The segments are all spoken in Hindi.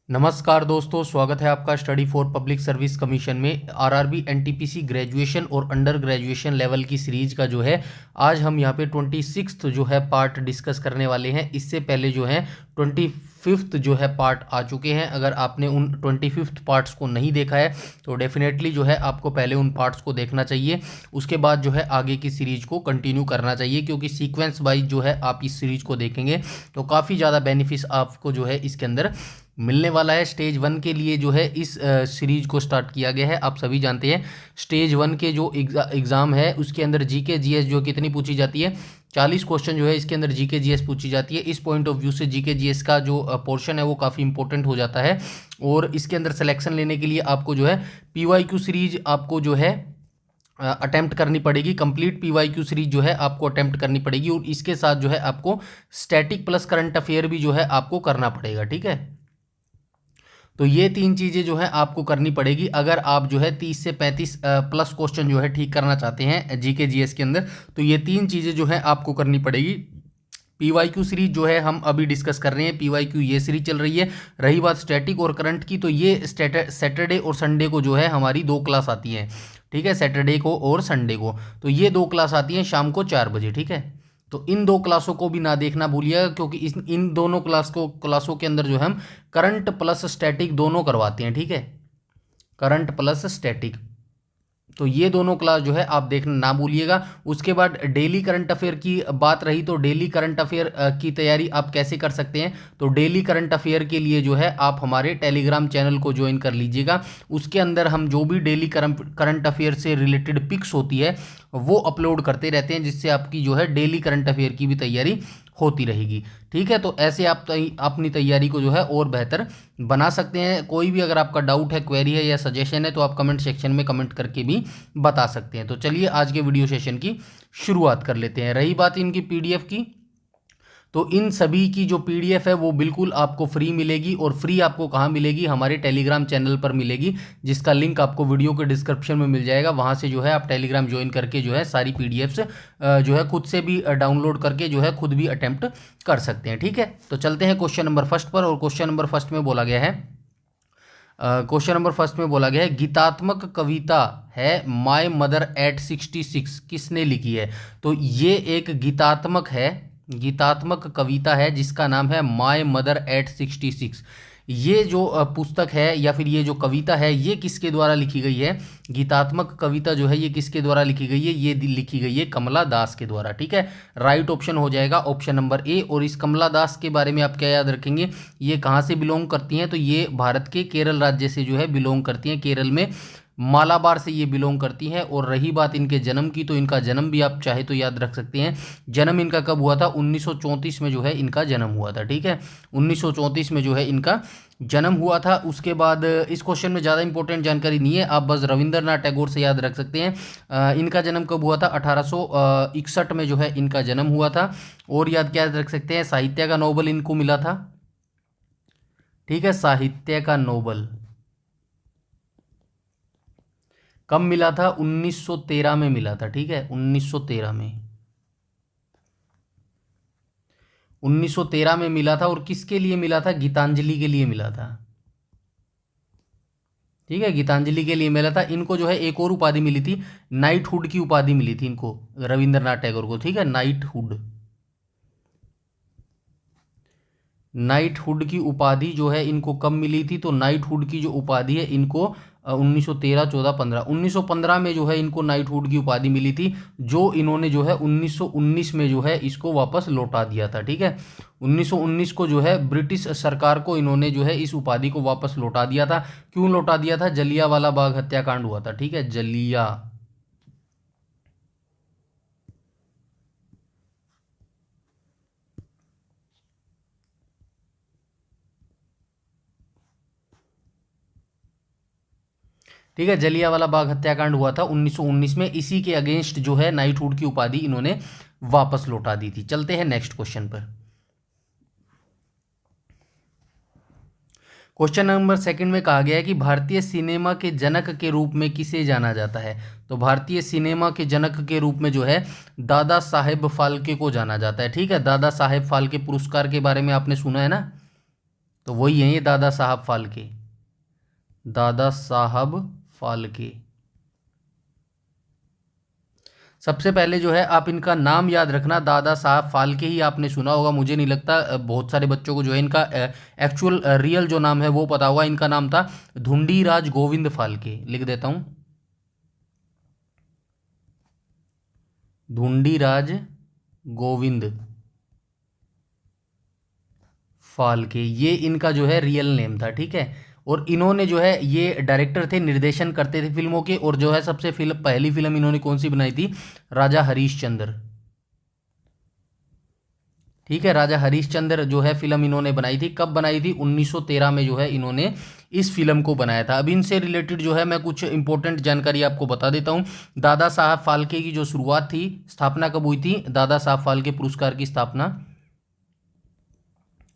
नमस्कार दोस्तों, स्वागत है आपका study for public service commission में आरआरबी एनटीपीसी ग्रेजुएशन और अंडर ग्रेजुएशन लेवल की सीरीज का जो है आज हम यहाँ पे 26th जो है पार्ट डिस्कस करने वाले हैं। इससे पहले जो है 25th जो है पार्ट आ चुके हैं। अगर आपने उन 25th पार्ट्स को नहीं देखा है तो डेफिनेटली जो है आपको पहले उन पार्ट्स को देखना चाहिए, उसके बाद जो है आगे की सीरीज को कंटिन्यू करना चाहिए, क्योंकि सीक्वेंस वाइज जो है आप इस सीरीज को देखेंगे तो काफ़ी ज़्यादा बेनिफिट्स आपको जो है इसके अंदर मिलने वाला है। स्टेज 1 के लिए जो है इस सीरीज को स्टार्ट किया गया है। आप सभी जानते हैं स्टेज 1 के जो एग्ज़ाम है उसके अंदर जीके जीएस जो कितनी पूछी जाती है, 40 क्वेश्चन जो है इसके अंदर जीके जीएस पूछी जाती है। इस पॉइंट ऑफ व्यू से जीके जीएस का जो पोर्शन है वो काफ़ी इंपॉर्टेंट हो जाता है और इसके अंदर सिलेक्शन लेने के लिए आपको जो है पीवाईक्यू सीरीज आपको जो है अटेम्प्ट करनी पड़ेगी। कंप्लीट पीवाईक्यू सीरीज जो है आपको अटेम्प्ट करनी पड़ेगी और इसके साथ जो है आपको स्टैटिक प्लस करंट अफेयर भी जो है आपको करना पड़ेगा। ठीक है, तो ये तीन चीज़ें जो है आपको करनी पड़ेगी अगर आप जो है 30 से 35 प्लस क्वेश्चन जो है ठीक करना चाहते हैं जीके जीएस के अंदर। तो ये तीन चीज़ें जो है आपको करनी पड़ेगी। पीवाईक्यू सीरीज जो है हम अभी डिस्कस कर रहे हैं, पीवाईक्यू ये सीरीज चल रही है। रही बात स्टैटिक और करंट की, तो ये सैटरडे और संडे को जो है हमारी 2 क्लास आती हैं। ठीक है, सैटरडे को और संडे को, तो ये 2 क्लास आती हैं शाम को 4 बजे। ठीक है, तो इन 2 क्लासों को भी ना देखना भूलिएगा, क्योंकि इन दोनों क्लासों के अंदर जो है हम करंट प्लस स्टैटिक दोनों करवाते हैं। ठीक है, करंट प्लस स्टैटिक, तो ये दोनों क्लास जो है आप देखना ना भूलिएगा। उसके बाद डेली करंट अफेयर की बात रही, तो डेली करंट अफेयर की तैयारी आप कैसे कर सकते हैं, तो डेली करंट अफेयर के लिए जो है आप हमारे टेलीग्राम चैनल को ज्वाइन कर लीजिएगा। उसके अंदर हम जो भी डेली करंट अफेयर से रिलेटेड पिक्स होती है वो अपलोड करते रहते हैं, जिससे आपकी जो है डेली करंट अफेयर की भी तैयारी होती रहेगी। ठीक है, तो ऐसे आप अपनी तैयारी को जो है और बेहतर बना सकते हैं। कोई भी अगर आपका डाउट है, क्वेरी है या सजेशन है तो आप कमेंट सेक्शन में कमेंट करके भी बता सकते हैं। तो चलिए आज के वीडियो सेशन की शुरुआत कर लेते हैं। रही बात इनकी पीडीएफ की, तो इन सभी की जो पीडीएफ है वो बिल्कुल आपको फ्री मिलेगी। और फ्री आपको कहाँ मिलेगी, हमारे टेलीग्राम चैनल पर मिलेगी, जिसका लिंक आपको वीडियो के डिस्क्रिप्शन में मिल जाएगा। वहाँ से जो है आप टेलीग्राम ज्वाइन करके जो है सारी पीडीएफ्स जो है खुद से भी डाउनलोड करके जो है खुद भी अटेम्प्ट कर सकते हैं। ठीक है, तो चलते हैं क्वेश्चन नंबर फर्स्ट पर। और क्वेश्चन नंबर फर्स्ट में बोला गया है, गीतात्मक कविता है माय मदर एट 66 किसने लिखी है। तो ये एक गीतात्मक कविता है जिसका नाम है माय मदर एट 66। ये जो पुस्तक है या फिर ये जो कविता है ये किसके द्वारा लिखी गई है, गीतात्मक कविता जो है ये किसके द्वारा लिखी गई है, ये लिखी गई है कमला दास के द्वारा। ठीक है, राइट ऑप्शन हो जाएगा ऑप्शन नंबर ए। और इस कमला दास के बारे में आप क्या याद रखेंगे, ये कहाँ से बिलोंग करती हैं, तो ये भारत के केरल राज्य से जो है बिलोंग करती हैं। केरल में मालाबार से ये बिलोंग करती हैं। और रही बात इनके जन्म की, तो इनका जन्म भी आप चाहे तो याद रख सकते हैं। जन्म इनका कब हुआ था, 1934 में जो है इनका जन्म हुआ था। ठीक है, 1934 में जो है इनका जन्म हुआ था। उसके बाद इस क्वेश्चन में ज़्यादा इंपॉर्टेंट जानकारी नहीं है, आप बस रविंद्रनाथ टैगोर से याद रख सकते हैं। इनका जन्म कब हुआ था, 1861 में जो है इनका जन्म हुआ था। और क्या याद रख सकते हैं, साहित्य का नोबल इनको मिला था। ठीक है, साहित्य का नोबल कब मिला था, 1913 में मिला था। ठीक है, 1913 में मिला था। और किसके लिए मिला था, गीतांजलि के लिए मिला था। ठीक है, गीतांजलि के लिए मिला था। इनको जो है एक और उपाधि मिली थी, नाइटहुड की उपाधि मिली थी इनको, रविंद्रनाथ टैगोर को। ठीक है, नाइटहुड की उपाधि जो है इनको कब मिली थी, तो नाइटहुड की जो उपाधि है इनको 1913, 14, 15, 1915 में जो है इनको नाइटहुड की उपाधि मिली थी, जो इन्होंने जो है 1919 में जो है इसको वापस लौटा दिया था। ठीक है, 1919 को जो है ब्रिटिश सरकार को इन्होंने जो है इस उपाधि को वापस लौटा दिया था। क्यों लौटा दिया था, जलियांवाला बाग हत्याकांड हुआ था। ठीक है, ठीक है, जलियांवाला बाग हत्याकांड हुआ था 1919 में। इसी के अगेंस्ट जो है नाइटहुड की उपाधि इन्होंने वापस लौटा दी थी। चलते हैं नेक्स्ट क्वेश्चन पर। क्वेश्चन नंबर सेकंड में कहा गया है कि भारतीय सिनेमा के जनक के रूप में किसे जाना जाता है। तो भारतीय सिनेमा के जनक के रूप में जो है दादा साहेब फाल्के को जाना जाता है। ठीक है, दादा साहेब फाल्के पुरस्कार के बारे में आपने सुना है ना, तो वही है ये दादा साहब फाल्के, दादा साहब फाल्के। सबसे पहले जो है आप इनका नाम याद रखना, दादा साहब फाल्के ही आपने सुना होगा, मुझे नहीं लगता बहुत सारे बच्चों को जो है इनका एक्चुअल रियल जो नाम है वो पता होगा। इनका नाम था धुंडीराज गोविंद फाल्के, लिख देता हूं, धुंडीराज गोविंद फाल्के, ये इनका जो है रियल नेम था, ठीक है। और इन्होंने जो है ये डायरेक्टर थे, निर्देशन करते थे फिल्मों के, और जो है सबसे पहली फिल्म इन्होंने कौन सी बनाई थी, राजा हरीशचंद्र, ठीक है। राजा हरीशचंद्र जो है फिल्म इन्होंने बनाई थी, कब बनाई थी, 1913 में जो है इन्होंने इस फिल्म को बनाया था। अब इनसे रिलेटेड जो है मैं कुछ इंपॉर्टेंट जानकारी आपको बता देता हूँ। दादा साहब फाल्के की जो शुरुआत थी, स्थापना कब हुई थी, दादा साहब फाल्के पुरस्कार की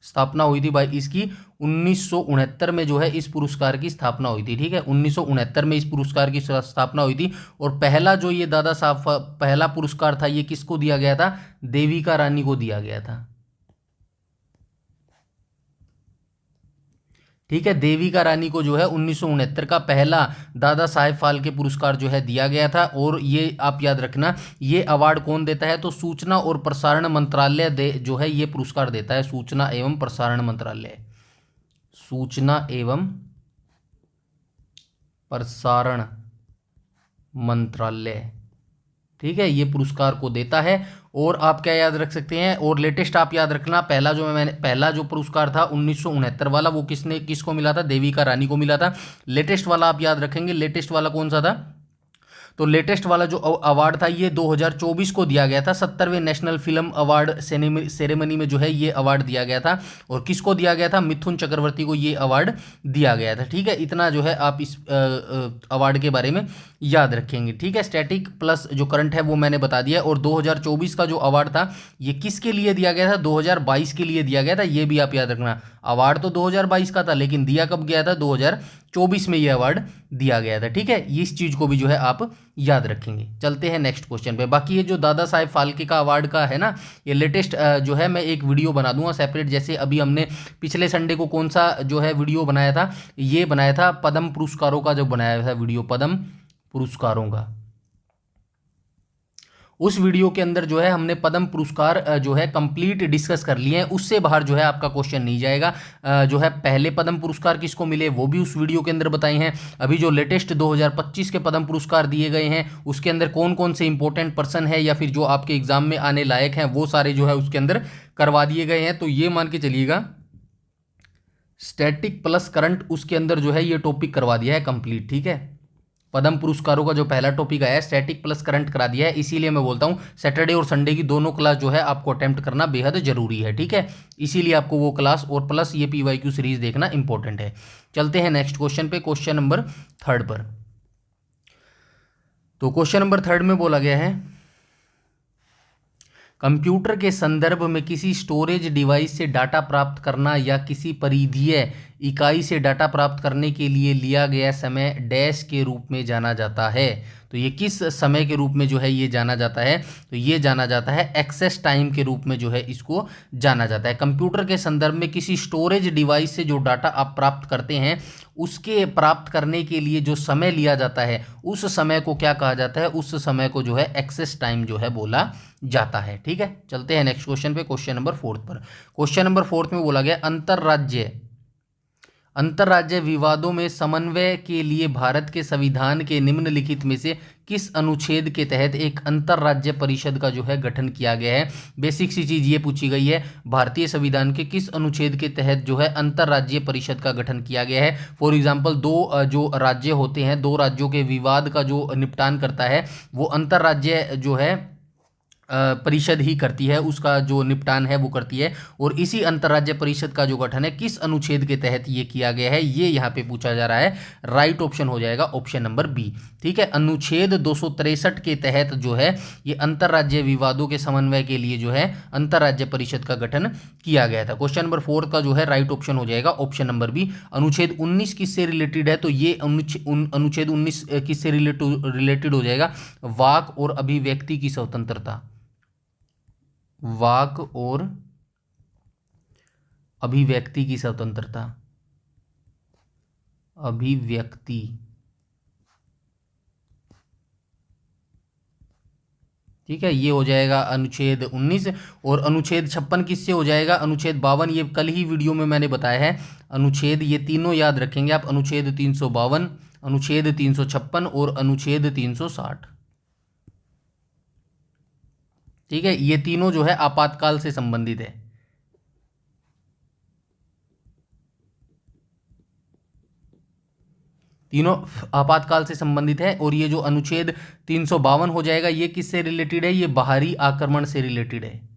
स्थापना हुई थी भाई इसकी 1969 में जो है इस पुरस्कार की स्थापना हुई थी, ठीक है। 1969 में इस पुरस्कार की स्थापना हुई थी। और पहला जो ये दादा साहब पहला पुरस्कार था, ये किसको दिया गया था, देविका रानी को दिया गया था, ठीक है। देविका रानी को जो है 1969 का पहला दादा साहेब फाल्के पुरस्कार जो है दिया गया था। और ये आप याद रखना, ये अवार्ड कौन देता है, तो सूचना और प्रसारण मंत्रालय जो है ये पुरस्कार देता है, सूचना एवं प्रसारण मंत्रालय, सूचना एवं प्रसारण मंत्रालय, ठीक है, ये पुरस्कार को देता है। और आप क्या याद रख सकते हैं, और लेटेस्ट आप याद रखना, पहला जो पुरस्कार था 1969 वाला, वो किसको मिला था, देविका रानी को मिला था। लेटेस्ट वाला आप याद रखेंगे, लेटेस्ट वाला कौन सा था, तो लेटेस्ट वाला जो अवार्ड था ये 2024 को दिया गया था, 70वें नेशनल फिल्म अवार्ड सेरेमनी में जो है ये अवार्ड दिया गया था। और किसको दिया गया था, मिथुन चक्रवर्ती को ये अवार्ड दिया गया था, ठीक है। इतना जो है आप इस अवार्ड के बारे में याद रखेंगे, ठीक है। स्टैटिक प्लस जो करंट है वो मैंने बता दिया। और 2024 का जो अवार्ड था ये किसके लिए दिया गया था, 2022 के लिए दिया गया था, ये भी आप याद रखना। अवार्ड तो 2022 का था, लेकिन दिया कब गया था, 2024 में ये अवार्ड दिया गया था, ठीक है। इस चीज़ को भी जो है आप याद रखेंगे। चलते हैं नेक्स्ट क्वेश्चन पे। बाकी ये जो दादा साहेब फाल्के का अवार्ड का है ना, ये लेटेस्ट जो है मैं एक वीडियो बना दूंगा सेपरेट। जैसे अभी हमने पिछले संडे को कौन सा जो है वीडियो बनाया था, ये बनाया था पद्म पुरस्कारों का, जो बनाया था वीडियो पद्म पुरस्कारों का। उस वीडियो के अंदर जो है हमने पद्म पुरस्कार जो है कंप्लीट डिस्कस कर लिए हैं, उससे बाहर जो है आपका क्वेश्चन नहीं जाएगा। जो है पहले पद्म पुरस्कार किसको मिले वो भी उस वीडियो के अंदर बताए हैं। अभी जो लेटेस्ट 2025 के पद्म पुरस्कार दिए गए हैं उसके अंदर कौन कौन से इंपॉर्टेंट पर्सन है या फिर जो आपके एग्जाम में आने लायक हैं वो सारे जो है उसके अंदर करवा दिए गए हैं। तो ये मान के चलिएगा स्टैटिक प्लस करंट उसके अंदर जो है ये टॉपिक करवा दिया है कंप्लीट, ठीक है। पद्म पुरस्कारों का जो पहला टॉपिक आया है स्टैटिक प्लस करंट करा दिया है। इसीलिए मैं बोलता हूं सैटरडे और संडे की दोनों क्लास जो है आपको अटेम्प्ट करना बेहद जरूरी है, ठीक है। इसीलिए आपको वो क्लास और प्लस ये PYQ सीरीज देखना इंपॉर्टेंट है। चलते हैं नेक्स्ट क्वेश्चन पे, क्वेश्चन नंबर 3 पर। तो क्वेश्चन नंबर 3 में बोला गया है, कंप्यूटर के संदर्भ में किसी स्टोरेज डिवाइस से डाटा प्राप्त करना या किसी परिधीय इकाई से डाटा प्राप्त करने के लिए लिया गया समय डैश के रूप में जाना जाता है। तो ये किस समय के रूप में जो है ये जाना जाता है, तो ये जाना जाता है एक्सेस टाइम के रूप में जो है इसको जाना जाता है। कंप्यूटर के संदर्भ में किसी स्टोरेज डिवाइस से जो डाटा आप प्राप्त करते हैं उसके प्राप्त करने के लिए जो समय लिया जाता है उस समय को क्या कहा जाता है, उस समय को जो है एक्सेस टाइम जो है बोला जाता है, ठीक है। चलते हैं नेक्स्ट क्वेश्चन पे, क्वेश्चन नंबर 4 पर। क्वेश्चन नंबर 4 में बोला गया अंतर्राज्य विवादों में समन्वय के लिए भारत के संविधान के निम्नलिखित में से किस अनुच्छेद के तहत एक अंतर्राज्य परिषद का जो है गठन किया गया है। बेसिक सी चीज ये पूछी गई है, भारतीय संविधान के किस अनुच्छेद के तहत जो है अंतर्राज्यीय परिषद का गठन किया गया है। फॉर एग्जांपल दो जो राज्य होते हैं, दो राज्यों के विवाद का जो निपटान करता है वो अंतर्राज्य जो है परिषद ही करती है, उसका जो निपटान है वो करती है। और इसी अंतर्राज्य परिषद का जो गठन है किस अनुच्छेद के तहत ये किया गया है, ये यहाँ पे पूछा जा रहा है। राइट ऑप्शन हो जाएगा ऑप्शन नंबर बी, ठीक है। अनुच्छेद 263 के तहत जो है ये अंतर्राज्य विवादों के समन्वय के लिए जो है अंतर्राज्य परिषद का गठन किया गया था। क्वेश्चन नंबर 4 का जो है राइट ऑप्शन हो जाएगा ऑप्शन नंबर बी। अनुच्छेद 19 किससे रिलेटेड है, तो ये अनुच्छेद 19 किससे रिलेटेड हो जाएगा, वाक और अभिव्यक्ति की स्वतंत्रता, वाक और अभिव्यक्ति की स्वतंत्रता, अभिव्यक्ति, ठीक है, ये हो जाएगा अनुच्छेद 19। और अनुच्छेद 56 किससे हो जाएगा? अनुच्छेद 52, ये कल ही वीडियो में मैंने बताया है। अनुच्छेद, ये तीनों याद रखेंगे आप, अनुच्छेद 352, अनुच्छेद 356 और अनुच्छेद 360, ठीक है, ये तीनों जो है आपातकाल से संबंधित है। तीनों आपातकाल से संबंधित है। और ये जो अनुच्छेद 352 हो जाएगा, ये किससे रिलेटेड है? ये बाहरी आक्रमण से रिलेटेड है।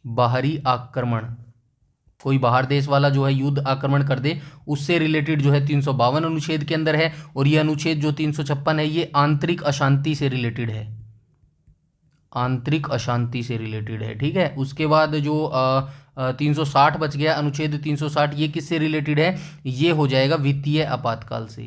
बाहरी आक्रमण, कोई बाहर देश वाला जो है युद्ध आक्रमण कर दे, उससे रिलेटेड जो है 352 अनुच्छेद के अंदर है। और ये अनुच्छेद जो 356 है, ये आंतरिक अशांति से रिलेटेड है, आंतरिक अशांति से रिलेटेड है, ठीक है। उसके बाद जो 360 बच गया, अनुच्छेद 360, ये किससे रिलेटेड है? ये हो जाएगा वित्तीय आपातकाल से,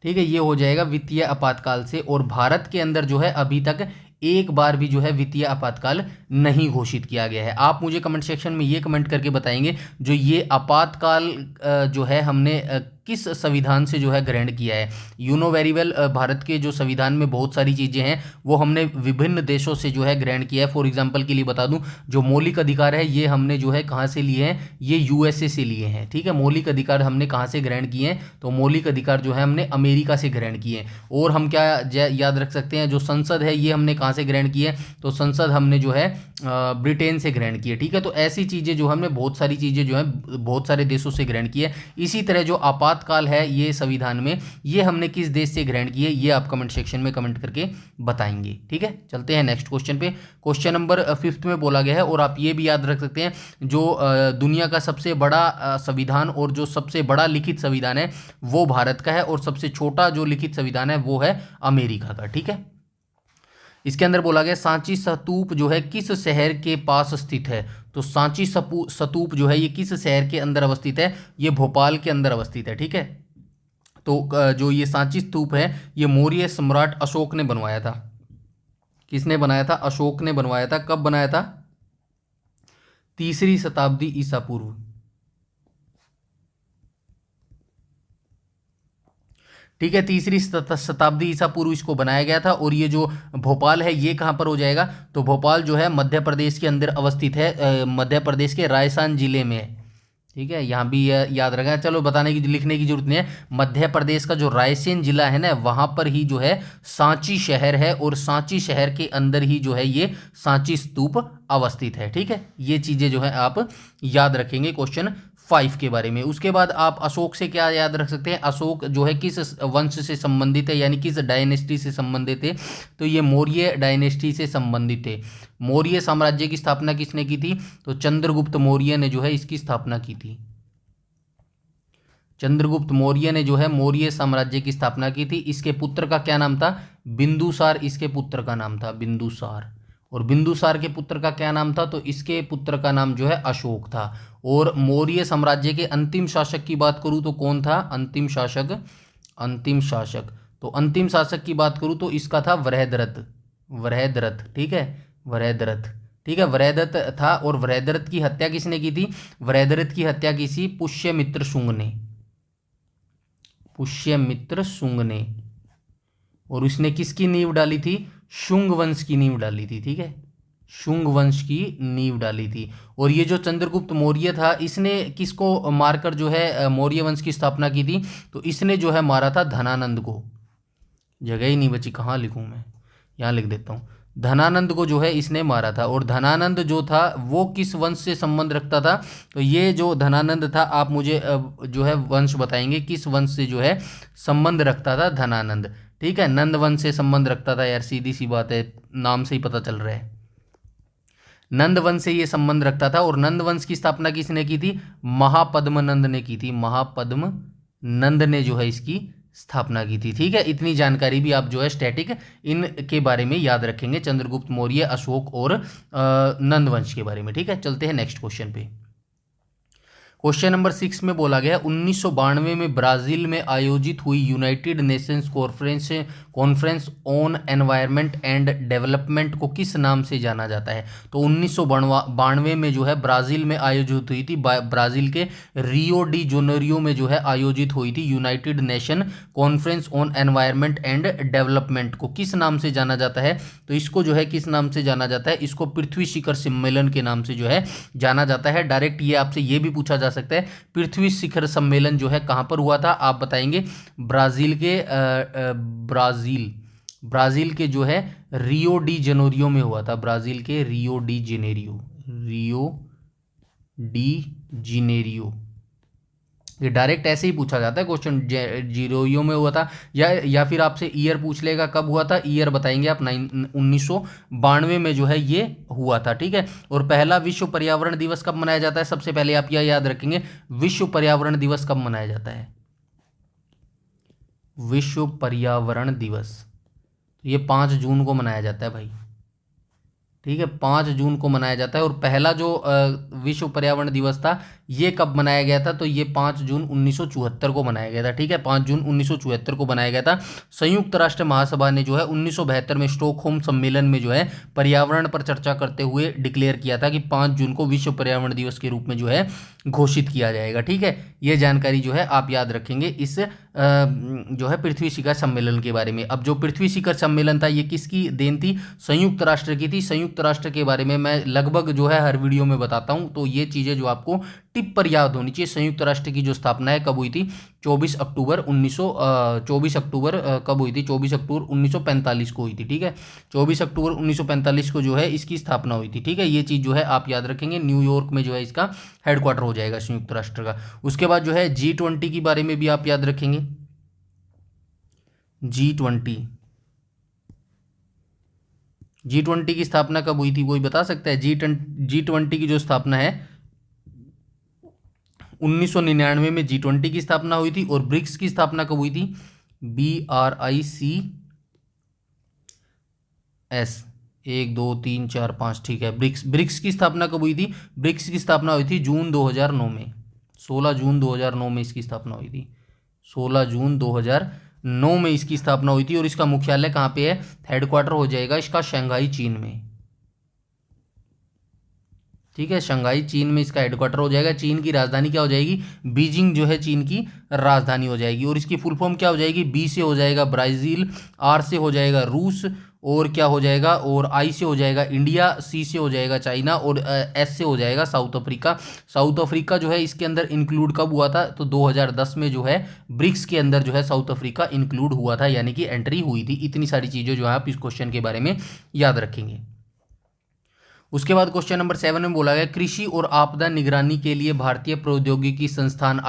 ठीक है, ये हो जाएगा वित्तीय आपातकाल से। और भारत के अंदर जो है अभी तक एक बार भी जो है वित्तीय आपातकाल नहीं घोषित किया गया है। आप मुझे कमेंट सेक्शन में ये कमेंट करके बताएंगे, जो ये आपातकाल जो है हमने किस संविधान से जो है ग्रहण किया है। You know very well, Bharat के जो संविधान में बहुत सारी चीज़ें हैं वो हमने विभिन्न देशों से जो है ग्रहण किया है। फॉर एग्जांपल के लिए बता दूं, जो मौलिक अधिकार है ये हमने जो है कहाँ से लिए हैं? ये यूएसए से लिए हैं, ठीक है। मौलिक अधिकार हमने कहाँ से ग्रहण किए हैं? तो मौलिक अधिकार जो है हमने अमेरिका से ग्रहण किए हैं। और हम क्या याद रख सकते हैं, जो संसद है ये हमने कहाँ से ग्रहण की है? तो संसद हमने जो है ब्रिटेन से ग्रहण की है, ठीक है। तो ऐसी चीज़ें जो हमने बहुत सारी चीज़ें जो है बहुत सारे देशों से ग्रहण की है। इसी तरह जो आपातकाल है ये संविधान में, ये हमने किस देश से ग्रहण की है, ये आप कमेंट सेक्शन में कमेंट करके बताएंगे, ठीक है। चलते हैं नेक्स्ट क्वेश्चन पे। क्वेश्चन नंबर 5 में बोला गया है, और आप ये भी याद रख सकते हैं, जो दुनिया का सबसे बड़ा संविधान और जो सबसे बड़ा लिखित संविधान है वो भारत का है, और सबसे छोटा जो लिखित संविधान है वो है अमेरिका का, ठीक है। इसके अंदर बोला गया सांची स्तूप जो है किस शहर के पास स्थित है? तो सांची स्तूप जो है ये किस शहर के अंदर अवस्थित है? ये भोपाल के अंदर अवस्थित है, ठीक है। तो जो ये सांची स्तूप है ये मौर्य सम्राट अशोक ने बनवाया था। किसने बनाया था? अशोक ने बनवाया था। कब बनाया था? 3री शताब्दी ईसा पूर्व, ठीक है। 3री शताब्दी ईसा पूर्व इसको बनाया गया था। और ये जो भोपाल है ये कहाँ पर हो जाएगा? तो भोपाल जो है मध्य प्रदेश के अंदर अवस्थित है, मध्य प्रदेश के राजस्थान जिले में है, ठीक है। यहाँ भी याद रखना, चलो बताने की लिखने की जरूरत नहीं है। मध्य प्रदेश का जो रायसेन जिला है ना, वहाँ पर ही जो है सांची शहर है, और सांची शहर के अंदर ही जो है ये सांची स्तूप अवस्थित है, ठीक है। ये चीज़ें जो है आप याद रखेंगे क्वेश्चन 5 के बारे में। उसके बाद आप अशोक से क्या याद रख सकते हैं? अशोक जो है किस वंश से संबंधित है, यानी किस डायनेस्टी से संबंधित है? तो ये मौर्य डायनेस्टी से संबंधित है। मौर्य साम्राज्य की स्थापना किसने की थी? तो चंद्रगुप्त मौर्य ने जो है इसकी स्थापना की थी। चंद्रगुप्त मौर्य ने जो है मौर्य साम्राज्य की स्थापना की थी। इसके पुत्र का क्या नाम था? बिंदुसार इसके पुत्र का नाम था, बिंदुसार। और बिंदुसार के पुत्र का क्या नाम था? तो इसके पुत्र का नाम जो है अशोक था। और मौर्य साम्राज्य के अंतिम शासक की बात करूं तो कौन था? अंतिम शासक, अंतिम शासक, तो अंतिम शासक की बात करूं तो इसका था वृहदरथ, वृहदरथ, ठीक है, वृहदरथ, ठीक है, वृहदरथ था। और वृहदरथ की हत्या किसने की थी? वृहदरथ की हत्या किसी पुष्यमित्र शुंग ने, पुष्यमित्र शुंग ने। और उसने किसकी नींव डाली थी? शुंग वंश की नींव डाली थी, ठीक है, शुंग वंश की नींव डाली थी। और ये जो चंद्रगुप्त मौर्य था, इसने किसको मारकर जो है मौर्य वंश की स्थापना की थी? तो इसने जो है मारा था धनानंद को। जगह ही नहीं बची, कहाँ लिखूँ मैं, यहाँ लिख देता हूँ। धनानंद को जो है इसने मारा था। और धनानंद जो था वो किस वंश से संबंध रखता था? तो ये जो धनानंद था, आप मुझे जो है वंश बताएंगे किस वंश से जो है संबंध रखता था धनानंद, ठीक है। नंद वंश से संबंध रखता था यार, सीधी सी बात है, नाम से ही पता चल रहा है। नंद वंश से ये संबंध रखता था। और नंद वंश की स्थापना किसने की थी? महापद्म नंद ने की थी, महापद्म नंद ने जो है इसकी स्थापना की थी, ठीक है। इतनी जानकारी भी आप जो है स्टैटिक इनके बारे में याद रखेंगे, चंद्रगुप्त मौर्य, अशोक और नंद वंश के बारे में, ठीक है। चलते हैं नेक्स्ट क्वेश्चन पे। क्वेश्चन नंबर 6 में बोला गया 1992 में ब्राज़ील में आयोजित हुई United Nations conference on environment and development को किस नाम से जाना जाता है? तो 1992 में जो है ब्राज़ील में आयोजित हुई थी, ब्राज़ील के रियो डी जेनेरियो में जो है आयोजित हुई थी United nation conference on environment and development को किस नाम से जाना जाता है? तो इसको जो है किस नाम से जाना जाता है? इसको पृथ्वी शिखर सम्मेलन के नाम से जो है जाना जाता है। डायरेक्ट ये आपसे ये भी पूछा जा सकता है, पृथ्वी शिखर सम्मेलन जो है कहाँ पर हुआ था? आप बताएंगे ब्राज़ील के ब्राज़ील के जो है रियो डी जेनेरियो में हुआ था। ब्राज़ील के रियो डी जेनेरियो ये डायरेक्ट ऐसे ही पूछा जाता है क्वेश्चन, जीरोयो में हुआ था या फिर आपसे ईयर पूछ लेगा कब हुआ था, ईयर बताएंगे आप 1992 में जो है ये हुआ था। ठीक है, और पहला विश्व पर्यावरण दिवस कब मनाया जाता है? सबसे पहले आप यह याद रखेंगे, विश्व पर्यावरण दिवस कब मनाया जाता है? विश्व पर्यावरण दिवस ये 5 जून को मनाया जाता है भाई। ठीक है, 5 जून को मनाया जाता है। और पहला जो विश्व पर्यावरण दिवस था ये कब मनाया गया था? तो ये 5 जून 1974 को मनाया गया था। ठीक है, 5 जून 1974 को बनाया गया था। संयुक्त राष्ट्र महासभा ने जो है 1972 में स्टॉकहोम सम्मेलन में जो है पर्यावरण पर चर्चा करते हुए डिक्लेयर किया था कि 5 जून को विश्व पर्यावरण दिवस के रूप में जो है घोषित किया जाएगा। ठीक है, ये जानकारी जो है आप याद रखेंगे इस जो है पृथ्वी शिखर सम्मेलन के बारे में। अब जो पृथ्वी शिखर सम्मेलन था ये किसकी देन थी? संयुक्त राष्ट्र की थी। संयुक्त राष्ट्र के बारे में मैं लगभग जो है हर वीडियो में बताता हूँ, तो ये चीज़ें जो आपको टिप पर याद होनी चाहिए। संयुक्त राष्ट्र की जो स्थापना है कब हुई थी? 24 अक्टूबर कब हुई थी? 24 अक्टूबर 1945 को हुई थी। ठीक है, 24 अक्टूबर 1945 को जो है इसकी स्थापना हुई थी। ठीक है, ये चीज़ जो है आप याद रखेंगे। न्यूयॉर्क में जो है इसका हेडक्वार्टर हो जाएगा संयुक्त राष्ट्र का। उसके बाद जो है G20 के बारे में भी आप याद रखेंगे। G20 की स्थापना कब हुई थी? कोई बता सकता है? G20 की जो स्थापना है 1999 में G20 की स्थापना हुई थी। और ब्रिक्स की स्थापना कब हुई थी? BRICS 1 2 3 4 5। ठीक है, ब्रिक्स की स्थापना कब हुई थी? ब्रिक्स की स्थापना हुई थी जून 2009 में। 16 जून 2009 में इसकी स्थापना हुई थी। 16 जून 2009 में इसकी स्थापना हुई थी। और इसका मुख्यालय कहाँ पे है? हेडक्वार्टर हो जाएगा इसका शंघाई, चीन में। ठीक है, शंघाई चीन में इसका हेडक्वार्टर हो जाएगा। चीन की राजधानी क्या हो जाएगी? बीजिंग जो है चीन की राजधानी हो जाएगी। और इसकी फुल फॉर्म क्या हो जाएगी? बी से हो जाएगा ब्राज़ील, आर से हो जाएगा रूस, और क्या हो जाएगा? और आई से हो जाएगा इंडिया, सी से हो जाएगा चाइना, और एस से हो जाएगा साउथ अफ्रीका। साउथ अफ्रीका जो है इसके अंदर इंक्लूड कब हुआ था? तो 2010 में जो है ब्रिक्स के अंदर जो है साउथ अफ्रीका इंक्लूड हुआ था, यानी कि एंट्री हुई थी। इतनी सारी चीज़ें जो है आप इस क्वेश्चन के बारे में याद रखेंगे। उसके बाद क्वेश्चन नंबर 7 में बोला गया, कृषि और आपदा निगरानी के लिए भारतीय प्रौद्योगिकी संस्थान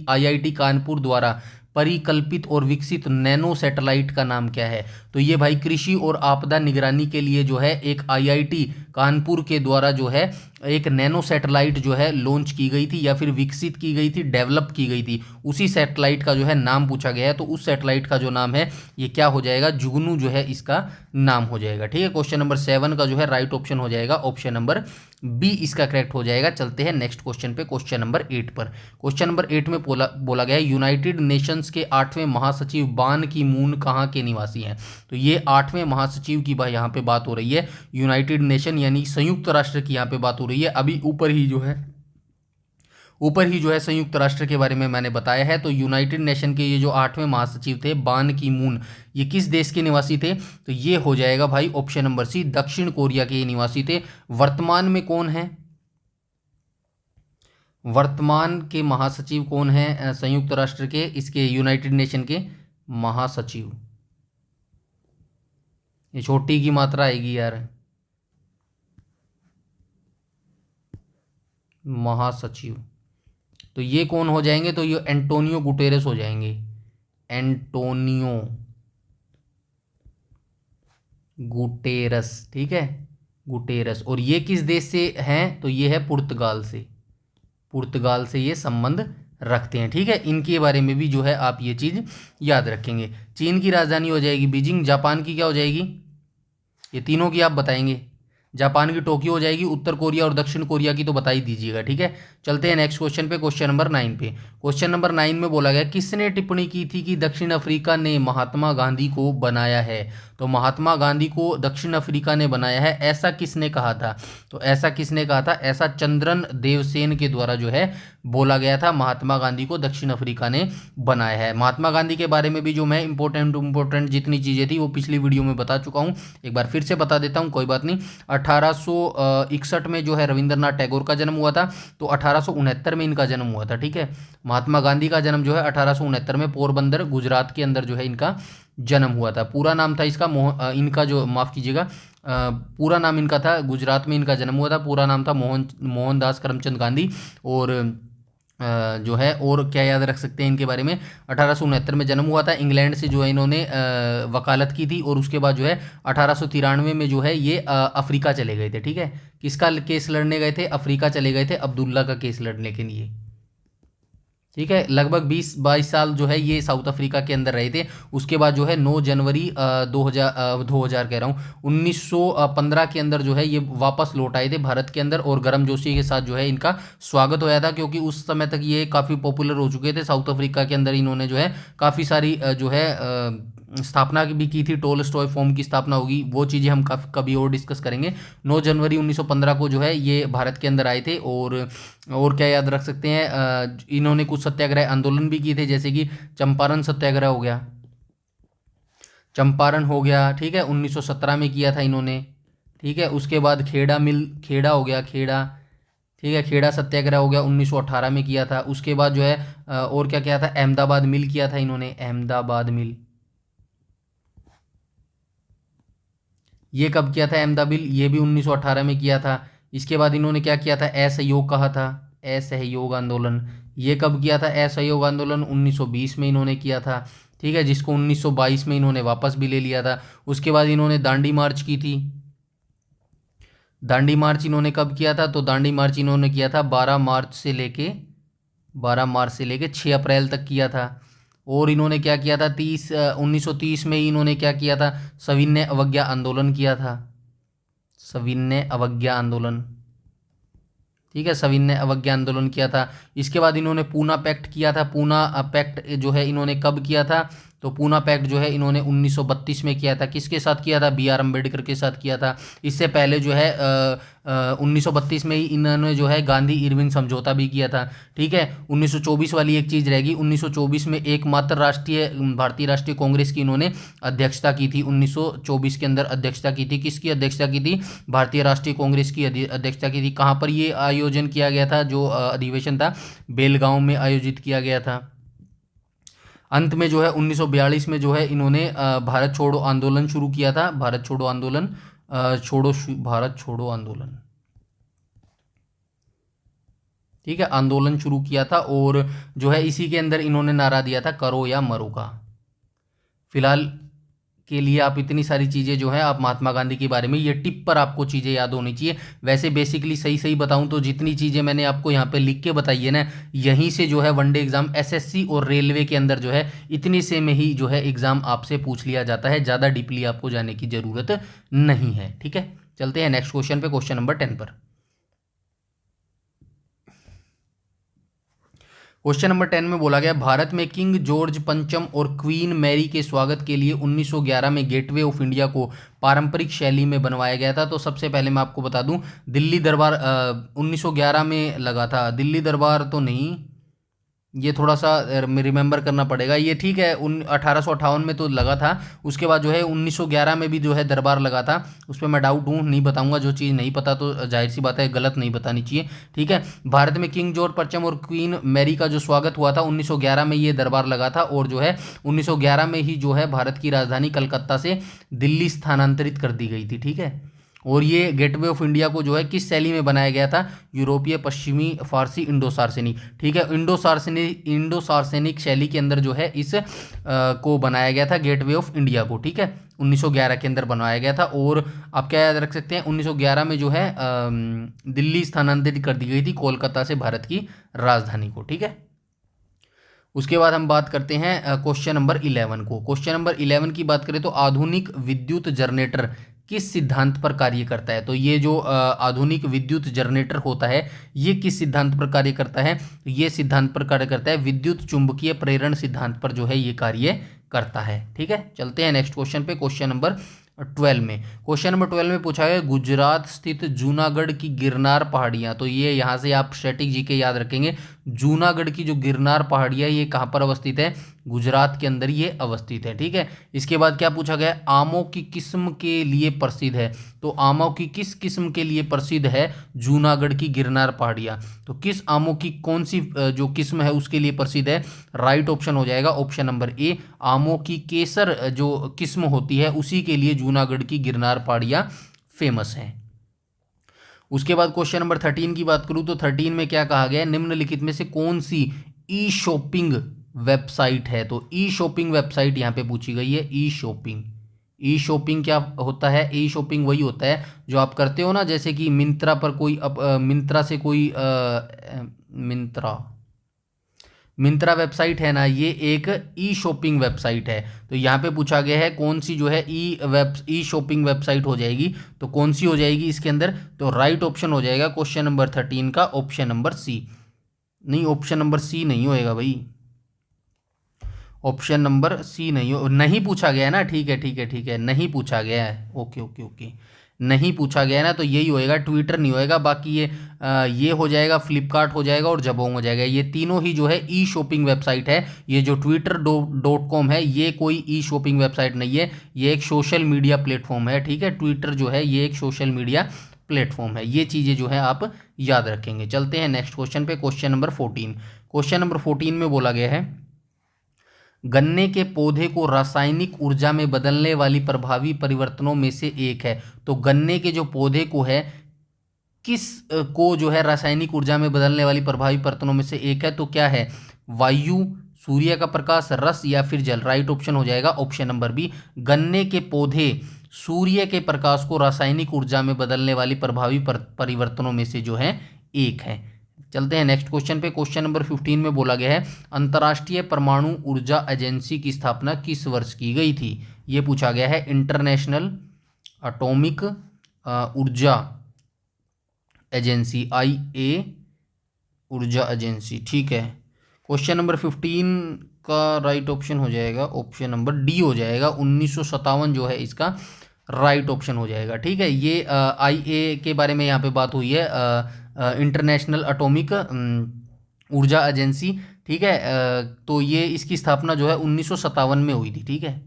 IIT कानपुर द्वारा परिकल्पित और विकसित नैनो सैटेलाइट का नाम क्या है? तो ये भाई कृषि और आपदा निगरानी के लिए जो है एक IIT कानपुर के द्वारा जो है एक नैनो सैटेलाइट जो है लॉन्च की गई थी, या फिर विकसित की गई थी, डेवलप की गई थी। उसी सैटेलाइट का जो है नाम पूछा गया है। तो उस सैटेलाइट का जो नाम है ये क्या हो जाएगा? जुगनू जो है इसका नाम हो जाएगा। ठीक है, क्वेश्चन नंबर 7 का जो है राइट ऑप्शन हो जाएगा ऑप्शन नंबर बी, इसका करेक्ट हो जाएगा। चलते हैं नेक्स्ट क्वेश्चन पे, क्वेश्चन नंबर 8 पर। क्वेश्चन नंबर 8 में बोला गया, यूनाइटेड नेशंस के 8वें महासचिव बान की मून कहाँ के निवासी हैं? तो ये 8वें महासचिव की यहाँ पे बात हो रही है। यूनाइटेड नेशन यानी संयुक्त राष्ट्र की यहाँ पे बात हो रही है। अभी ऊपर ही जो है संयुक्त राष्ट्र के बारे में मैंने बताया है। तो यूनाइटेड नेशन के ये जो 8वें महासचिव थे बान की मून, ये किस देश के निवासी थे? तो ये हो जाएगा भाई ऑप्शन नंबर सी, दक्षिण कोरिया के निवासी थे। वर्तमान में कौन है? वर्तमान के महासचिव कौन है संयुक्त राष्ट्र के, इसके यूनाइटेड नेशन के महासचिव? ये छोटी की मात्रा आएगी यार, महासचिव। तो ये कौन हो जाएंगे? तो ये एंटोनियो गुटेरेस हो जाएंगे। Antonio Guterres. ठीक है, गुटेरस। और ये किस देश से हैं? तो ये है पुर्तगाल से। पुर्तगाल से ये संबंध रखते हैं। ठीक है, इनके बारे में भी जो है आप ये चीज़ याद रखेंगे। चीन की राजधानी हो जाएगी बीजिंग। जापान की क्या हो जाएगी? ये तीनों की आप बताएंगे। जापान की टोक्यो हो जाएगी, उत्तर कोरिया और दक्षिण कोरिया की तो बता ही दीजिएगा, ठीक है। चलते हैं नेक्स्ट क्वेश्चन पे, क्वेश्चन नंबर 9 पे। क्वेश्चन नंबर 9 में बोला गया किसने टिप्पणी की थी कि दक्षिण अफ्रीका ने महात्मा गांधी को बनाया है। तो महात्मा गांधी को दक्षिण अफ्रीका ने बनाया है, ऐसा किसने कहा था। तो ऐसा किसने कहा था, ऐसा चंद्रन देवसेन के द्वारा जो है बोला गया था, महात्मा गांधी को दक्षिण अफ्रीका ने बनाया है। महात्मा गांधी के बारे में भी जो मैं इंपॉर्टेंट जितनी चीज़ें थी वो पिछली वीडियो में बता चुका हूँ, एक बार फिर से बता देता हूँ, कोई बात नहीं। 1861 में जो है रविंद्रनाथ टैगोर का जन्म हुआ था, तो 1869 में इनका जन्म हुआ था, ठीक है। महात्मा गांधी का जन्म जो है 1869 में पोरबंदर गुजरात के अंदर जो है इनका जन्म हुआ था। पूरा नाम था इसका इनका जो, माफ़ कीजिएगा, पूरा नाम इनका था, गुजरात में इनका जन्म हुआ था, पूरा नाम था मोहनदास करमचंद गांधी। और जो है और क्या याद रख सकते हैं इनके बारे में, 1869 में जन्म हुआ था, इंग्लैंड से जो है इन्होंने वकालत की थी, और उसके बाद जो है 1893 में जो है ये अफ्रीका चले गए थे, ठीक है। किसका केस लड़ने गए थे, अफ्रीका चले गए थे, अब्दुल्ला का केस लड़ने के लिए, ठीक है। लगभग 20-22 साल जो है ये साउथ अफ्रीका के अंदर रहे थे। उसके बाद जो है 9 जनवरी 2000 कह रहा हूँ 1915 के अंदर जो है ये वापस लौट आए थे भारत के अंदर, और गर्मजोशी के साथ जो है इनका स्वागत होया था, क्योंकि उस समय तक ये काफ़ी पॉपुलर हो चुके थे साउथ अफ्रीका के अंदर। इन्होंने जो है काफ़ी सारी जो है स्थापना भी की थी, टोलस्टॉय फॉर्म की स्थापना होगी, वो चीज़ें हम कभी और डिस्कस करेंगे। 9 जनवरी 1915 को जो है ये भारत के अंदर आए थे। और क्या याद रख सकते हैं, इन्होंने कुछ सत्याग्रह आंदोलन भी किए थे, जैसे कि चंपारण सत्याग्रह हो गया, चंपारण हो गया, ठीक है, 1917 में किया था इन्होंने, ठीक है। उसके बाद खेड़ा हो गया, खेड़ा, ठीक है, खेड़ा सत्याग्रह हो गया, 1918 में किया था। उसके बाद जो है और क्या किया था, अहमदाबाद मिल किया था इन्होंने, अहमदाबाद मिल, ये कब किया था अहमदाबाद मिल, ये भी 1918 में किया था। इसके बाद इन्होंने क्या किया था, असहयोग कहा था, असहयोग आंदोलन, ये कब किया था, असहयोग आंदोलन 1920 में इन्होंने किया था, ठीक है, जिसको 1922 में इन्होंने वापस भी ले लिया था। उसके बाद इन्होंने दांडी मार्च की थी, दांडी मार्च इन्होंने कब किया था, तो दांडी मार्च इन्होंने किया था 12 मार्च से लेके 6 अप्रैल तक किया था। और इन्होंने क्या किया था, 1930 में ही इन्होंने क्या किया था, सविनय अवज्ञा आंदोलन किया था, सविनय अवज्ञा आंदोलन, ठीक है, सविनय अवज्ञा आंदोलन किया था। इसके बाद इन्होंने पूना पैक्ट किया था, पूना पैक्ट जो है इन्होंने कब किया था, तो पूना पैक्ट जो है इन्होंने 1932 में किया था। किसके साथ किया था, BR अम्बेडकर के साथ किया था। इससे पहले जो है 1932 में ही इन्होंने जो है गांधी इरविन समझौता भी किया था, ठीक है। 1924 वाली एक चीज़ रहेगी, 1924 में एकमात्र भारतीय राष्ट्रीय कांग्रेस की इन्होंने अध्यक्षता की थी, 1924 के अंदर अध्यक्षता की थी। किसकी अध्यक्षता की थी, भारतीय राष्ट्रीय कांग्रेस की अध्यक्षता की थी। कहाँ पर ये आयोजन किया गया था, जो अधिवेशन था बेलगांव में आयोजित किया गया था। अंत में जो है 1942 में जो है इन्होंने भारत छोड़ो आंदोलन शुरू किया था, भारत छोड़ो आंदोलन, भारत छोड़ो आंदोलन, ठीक है, आंदोलन शुरू किया था। और जो है इसी के अंदर इन्होंने नारा दिया था, करो या मरो का। फिलहाल के लिए आप इतनी सारी चीज़ें जो है आप महात्मा गांधी के बारे में, ये टिप पर आपको चीज़ें याद होनी चाहिए। वैसे बेसिकली सही बताऊं तो जितनी चीज़ें मैंने आपको यहाँ पे लिख के बताई है ना, यहीं से जो है वनडे एग्जाम SSC और रेलवे के अंदर जो है इतनी से में ही जो है एग्जाम आपसे पूछ लिया जाता है, ज़्यादा डीपली आपको जाने की ज़रूरत नहीं है, ठीक है। चलते हैं नेक्स्ट क्वेश्चन पे, क्वेश्चन नंबर 10 पर। क्वेश्चन नंबर 10 में बोला गया भारत में किंग जॉर्ज पंचम और क्वीन मैरी के स्वागत के लिए 1911 में गेटवे ऑफ इंडिया को पारंपरिक शैली में बनवाया गया था। तो सबसे पहले मैं आपको बता दूं, दिल्ली दरबार 1911 में लगा था, दिल्ली दरबार तो नहीं, ये थोड़ा सा रिमेंबर करना पड़ेगा। ये ठीक है 1858 में तो लगा था, उसके बाद जो है 1911 में भी जो है दरबार लगा था। उस पर मैं डाउट हूँ, नहीं बताऊंगा, जो चीज़ नहीं पता तो जाहिर सी बात है गलत नहीं बतानी चाहिए, ठीक है। भारत में किंग जॉर्ज पंचम और क्वीन मैरी का जो स्वागत हुआ था 1911 में ये दरबार लगा था, और जो है 1911 में ही जो है भारत की राजधानी कलकत्ता से दिल्ली स्थानांतरित कर दी गई थी, ठीक है। और ये गेटवे ऑफ इंडिया को जो है किस शैली में बनाया गया था, यूरोपीय, पश्चिमी, फारसी, इंडो सार्सेनिक, ठीक है, इंडो सार्सेनिक शैली के अंदर जो है इस को बनाया गया था, गेटवे ऑफ इंडिया को, ठीक है, 1911 के अंदर बनाया गया था। और आप क्या याद रख सकते हैं, 1911 में जो है दिल्ली स्थानांतरित कर दी गई थी कोलकाता से भारत की राजधानी को, ठीक है। उसके बाद हम बात करते हैं क्वेश्चन नंबर 11 को। क्वेश्चन नंबर 11 की बात करें तो आधुनिक विद्युत जनरेटर किस सिद्धांत पर कार्य करता है? तो ये जो आधुनिक विद्युत जनरेटर होता है ये किस सिद्धांत पर कार्य करता है? ये सिद्धांत पर कार्य करता है विद्युत चुंबकीय प्रेरण सिद्धांत पर जो है ये कार्य करता है। ठीक है, चलते हैं नेक्स्ट क्वेश्चन पे। क्वेश्चन नंबर 12 में, क्वेश्चन नंबर 12 में पूछा गया गुजरात स्थित जूनागढ़ की गिरनार पहाड़ियाँ। तो ये यहाँ से आप स्टैटिक जीके याद रखेंगे। जूनागढ़ की जो गिरनार पहाड़ियाँ ये कहाँ पर अवस्थित है? गुजरात के अंदर ये अवस्थित है। ठीक है, इसके बाद क्या पूछा गया? आमों की किस्म के लिए प्रसिद्ध है। तो आमों की किस किस्म के लिए प्रसिद्ध है जूनागढ़ की गिरनार पहाड़ियाँ? तो किस आमों की कौन सी जो किस्म है उसके लिए प्रसिद्ध है? राइट ऑप्शन हो जाएगा ऑप्शन नंबर ए, आमों की केसर जो किस्म होती है उसी के लिए जूनागढ़ की गिरनार पहाड़ियाँ फेमस हैं। उसके बाद क्वेश्चन नंबर 13 की बात करूं तो 13 में क्या कहा गया है? निम्नलिखित में से कौन सी ई शॉपिंग वेबसाइट है? तो ई शॉपिंग वेबसाइट यहाँ पे पूछी गई है। ई शॉपिंग, ई शॉपिंग क्या होता है? ई शॉपिंग वही होता है जो आप करते हो ना, जैसे कि मिंत्रा पर कोई मिंत्रा से कोई मिंत्रा वेबसाइट है ना, ये एक ई शॉपिंग वेबसाइट है। तो यहाँ पे पूछा गया है कौन सी जो है ई शॉपिंग वेबसाइट हो जाएगी? तो कौन सी हो जाएगी इसके अंदर? तो राइट ऑप्शन हो जाएगा क्वेश्चन नंबर 13 का ऑप्शन नंबर सी। नहीं, ऑप्शन नंबर सी नहीं होएगा भाई, ऑप्शन नंबर सी नहीं पूछा गया है ना। ठीक है ठीक है ठीक है, नहीं पूछा गया है। ओके ओके ओके, नहीं पूछा गया है ना, तो यही होएगा, ट्विटर नहीं होएगा। बाकी ये हो जाएगा, फ्लिपकार्ट हो जाएगा और जबोंग हो जाएगा। ये तीनों ही जो है ई शॉपिंग वेबसाइट है। ये जो twitter.com है ये कोई ई शॉपिंग वेबसाइट नहीं है, ये एक सोशल मीडिया प्लेटफॉर्म है। ठीक है, ट्विटर जो है ये एक सोशल मीडिया प्लेटफॉर्म है। ये चीज़ें जो है आप याद रखेंगे। चलते हैं नेक्स्ट क्वेश्चन पे, क्वेश्चन नंबर 14। क्वेश्चन नंबर 14 में बोला गया है गन्ने के पौधे को रासायनिक ऊर्जा में बदलने वाली प्रभावी परिवर्तनों में से एक है। तो गन्ने के जो पौधे को है किस को जो है रासायनिक ऊर्जा में बदलने वाली प्रभावी परिवर्तनों में से एक है? तो क्या है? वायु, सूर्य का प्रकाश, रस या फिर जल? राइट ऑप्शन हो जाएगा ऑप्शन नंबर बी, गन्ने के पौधे सूर्य के प्रकाश को रासायनिक ऊर्जा में बदलने वाली प्रभावी परिवर्तनों में से जो है एक है। चलते हैं नेक्स्ट क्वेश्चन पे। क्वेश्चन नंबर 15 में बोला गया है अंतर्राष्ट्रीय परमाणु ऊर्जा एजेंसी की स्थापना किस वर्ष की गई थी? ये पूछा गया है। इंटरनेशनल एटॉमिक ऊर्जा एजेंसी, IA ऊर्जा एजेंसी। ठीक है, क्वेश्चन नंबर 15 का राइट ऑप्शन हो जाएगा ऑप्शन नंबर डी हो जाएगा। 1957 जो है इसका राइट ऑप्शन हो जाएगा। ठीक है, ये IA के बारे में यहाँ पे बात हुई है, इंटरनेशनल एटॉमिक ऊर्जा एजेंसी। ठीक है, तो ये इसकी स्थापना जो है 1957 में हुई थी। ठीक है,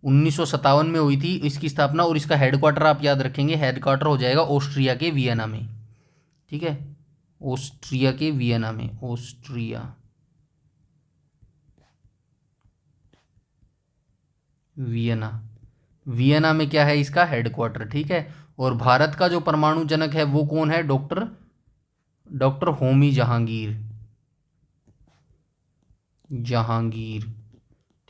1957 में हुई थी इसकी स्थापना। और इसका हेडक्वार्टर आप याद रखेंगे, हेडक्वार्टर हो जाएगा ऑस्ट्रिया के वियना में। ठीक है, ऑस्ट्रिया के वियना में, वियना में क्या है इसका हेडक्वार्टर। ठीक है, और भारत का जो परमाणु जनक है वो कौन है? डॉक्टर होमी जहांगीर।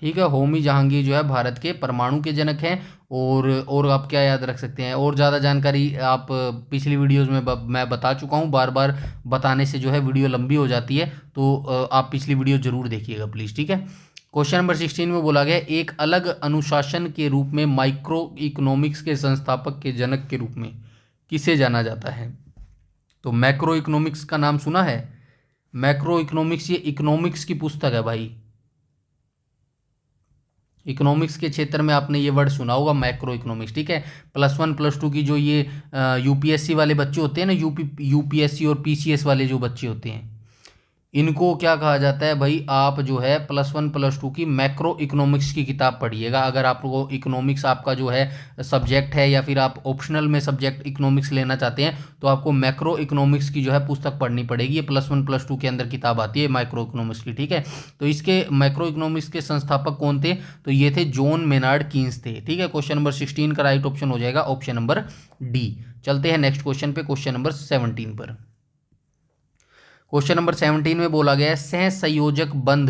ठीक है, होमी जहांगीर जो है भारत के परमाणु के जनक हैं। और आप क्या याद रख सकते हैं? और ज़्यादा जानकारी आप पिछली वीडियोस में मैं बता चुका हूँ। बार बार बताने से जो है वीडियो लंबी हो जाती है, तो आप पिछली वीडियो जरूर देखिएगा प्लीज़। ठीक है, क्वेश्चन नंबर 16 में बोला गया एक अलग अनुशासन के रूप में माइक्रो इकोनॉमिक्स के संस्थापक के जनक के रूप में किसे जाना जाता है? तो मैक्रो इकोनॉमिक्स का नाम सुना है? मैक्रो इकोनॉमिक्स ये इकोनॉमिक्स की पुस्तक है भाई। इकोनॉमिक्स के क्षेत्र में आपने ये वर्ड सुना होगा मैक्रो इकोनॉमिक्स। ठीक है, +1 +2 की जो ये UPSC वाले बच्चे होते हैं ना, UPSC और PCS वाले जो बच्चे होते हैं, इनको क्या कहा जाता है भाई? आप जो है +1 +2 की मैक्रो इकोनॉमिक्स की किताब पढ़िएगा। अगर आपको इकोनॉमिक्स आपका जो है सब्जेक्ट है, या फिर आप ऑप्शनल में सब्जेक्ट इकोनॉमिक्स लेना चाहते हैं, तो आपको मैक्रो इकोनॉमिक्स की जो है पुस्तक पढ़नी पड़ेगी। ये +1 +2 के अंदर किताब आती है मैक्रो इकोनॉमिक्स की। ठीक है, तो इसके मैक्रो इकोनॉमिक्स के संस्थापक कौन थे? तो ये थे जॉन मेनार्ड कीन्स थे। ठीक है, क्वेश्चन नंबर 16 का राइट ऑप्शन हो जाएगा ऑप्शन नंबर डी। चलते हैं नेक्स्ट क्वेश्चन पे, क्वेश्चन नंबर 17 पर। क्वेश्चन नंबर 17 में बोला गया है सहसंयोजक बंध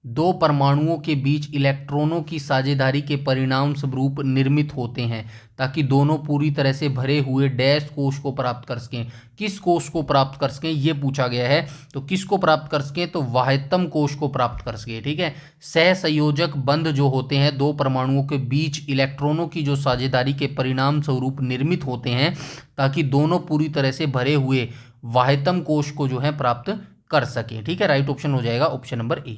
दो परमाणुओं के बीच इलेक्ट्रॉनों की साझेदारी के परिणाम स्वरूप निर्मित होते हैं ताकि दोनों पूरी तरह से भरे हुए डैश कोश को प्राप्त कर सकें। किस कोश को प्राप्त कर सकें ये पूछा गया है। तो किसको प्राप्त कर सकें, तो वाह्यतम कोश को प्राप्त कर सकें। ठीक है, सहसंयोजक बंध जो होते हैं दो परमाणुओं के बीच इलेक्ट्रॉनों की जो साझेदारी के परिणाम स्वरूप निर्मित होते हैं ताकि दोनों पूरी तरह से भरे हुए वाह्यतम कोश को जो है प्राप्त कर सकें। ठीक है, राइट ऑप्शन हो जाएगा ऑप्शन नंबर ए।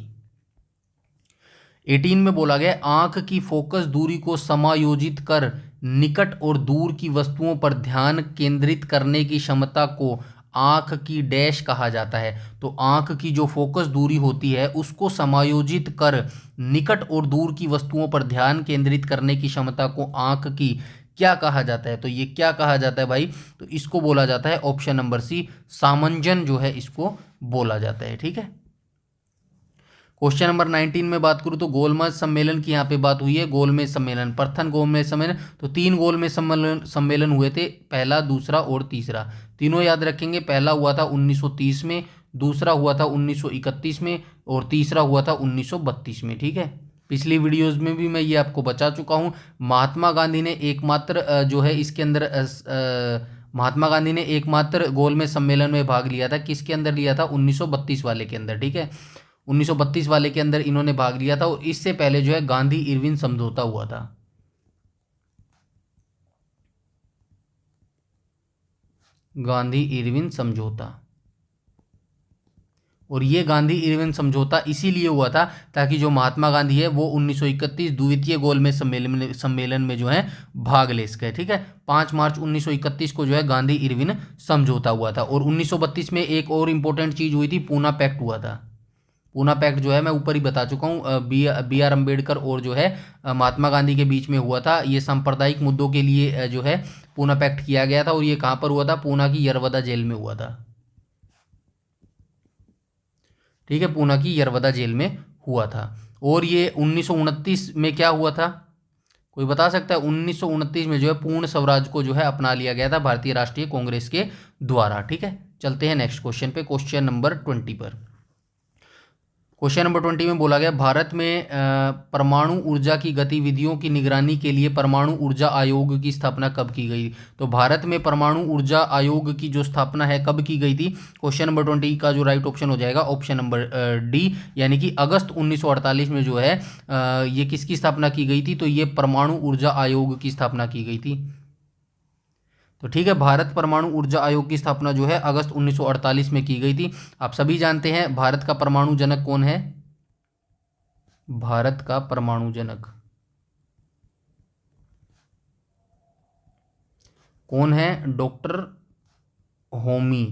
18 में बोला गया आंख की फोकस दूरी को समायोजित कर निकट और दूर की वस्तुओं पर ध्यान केंद्रित करने की क्षमता को आंख की डैश कहा जाता है। तो आंख की जो फोकस दूरी होती है उसको समायोजित कर निकट और दूर की वस्तुओं पर ध्यान केंद्रित करने की क्षमता को आंख की क्या कहा जाता है। तो ये क्या कहा जाता है भाई, तो इसको बोला जाता है ऑप्शन नंबर सी, सामंजन जो है इसको बोला जाता है। ठीक है, क्वेश्चन नंबर 19 में बात करूँ तो गोलमेज सम्मेलन की यहाँ पे बात हुई है। गोलमेज सम्मेलन, प्रथम गोलमेज सम्मेलन, तो 3 गोलमेज सम्मेलन हुए थे, पहला, दूसरा और तीसरा। तीनों याद रखेंगे, पहला हुआ था 1930 में, दूसरा हुआ था 1931 में और तीसरा हुआ था 1932 में। ठीक है, पिछली वीडियोज़ में भी मैं ये आपको बता चुका हूँ। महात्मा गांधी ने एकमात्र जो है इसके अंदर महात्मा गांधी ने एकमात्र गोलमेज सम्मेलन में भाग लिया था। किसके अंदर लिया था, 1932 वाले के अंदर। ठीक है, 1932 वाले के अंदर इन्होंने भाग लिया था और इससे पहले जो है गांधी इरविन समझौता हुआ था। गांधी इरविन समझौता, और ये गांधी इरविन समझौता इसीलिए हुआ था ताकि जो महात्मा गांधी है वो 1931 द्वितीय गोलमेज सम्मेलन में जो है भाग ले सके। ठीक है, 5 मार्च 1931 को जो है गांधी इरविन समझौता हुआ था। और 1932 में एक और इम्पोर्टेंट चीज़ हुई थी, पूना पैक्ट हुआ था। पूना पैक्ट जो है मैं ऊपर ही बता चुका हूँ, बी आर अम्बेडकर और जो है महात्मा गांधी के बीच में हुआ था। ये सांप्रदायिक मुद्दों के लिए जो है पूना पैक्ट किया गया था और ये कहाँ पर हुआ था, पूना की यरवदा जेल में हुआ था। ठीक है, पूना की यरवदा जेल में हुआ था। और ये 1929 में क्या हुआ था, कोई बता सकता है? 1929 में जो है पूर्ण स्वराज को जो है अपना लिया गया था भारतीय राष्ट्रीय कांग्रेस के द्वारा। ठीक है, चलते हैं नेक्स्ट क्वेश्चन पे, क्वेश्चन नंबर 20 पर। क्वेश्चन नंबर 20 में बोला गया भारत में परमाणु ऊर्जा की गतिविधियों की निगरानी के लिए परमाणु ऊर्जा आयोग की स्थापना कब की गई। तो भारत में परमाणु ऊर्जा आयोग की जो स्थापना है कब की गई थी। क्वेश्चन नंबर 20 का जो राइट ऑप्शन हो जाएगा ऑप्शन नंबर डी, यानी कि अगस्त 1948 में जो है ये किसकी स्थापना की गई थी, तो ये परमाणु ऊर्जा आयोग की स्थापना की गई थी। तो ठीक है, भारत परमाणु ऊर्जा आयोग की स्थापना जो है अगस्त 1948 में की गई थी। आप सभी जानते हैं भारत का परमाणु जनक कौन है। भारत का परमाणु जनक कौन है, डॉक्टर होमी।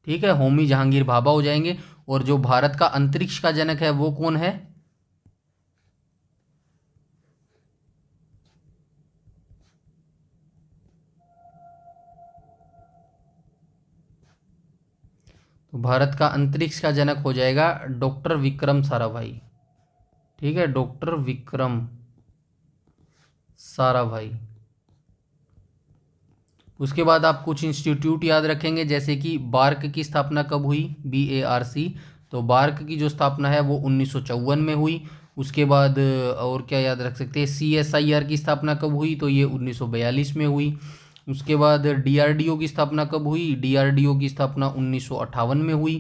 ठीक है, होमी जहांगीर भाभा हो जाएंगे। और जो भारत का अंतरिक्ष का जनक है वो कौन है, तो भारत का अंतरिक्ष का जनक हो जाएगा डॉक्टर विक्रम साराभाई। ठीक है, डॉक्टर विक्रम साराभाई। उसके बाद आप कुछ इंस्टीट्यूट याद रखेंगे, जैसे कि बार्क की स्थापना कब हुई, BARC। तो बार्क की जो स्थापना है वो 1954 में हुई। उसके बाद और क्या याद रख सकते हैं, CSIR की स्थापना कब हुई, तो ये 1942 में हुई। उसके बाद DRDO की स्थापना कब हुई, DRDO की स्थापना 1958 में हुई।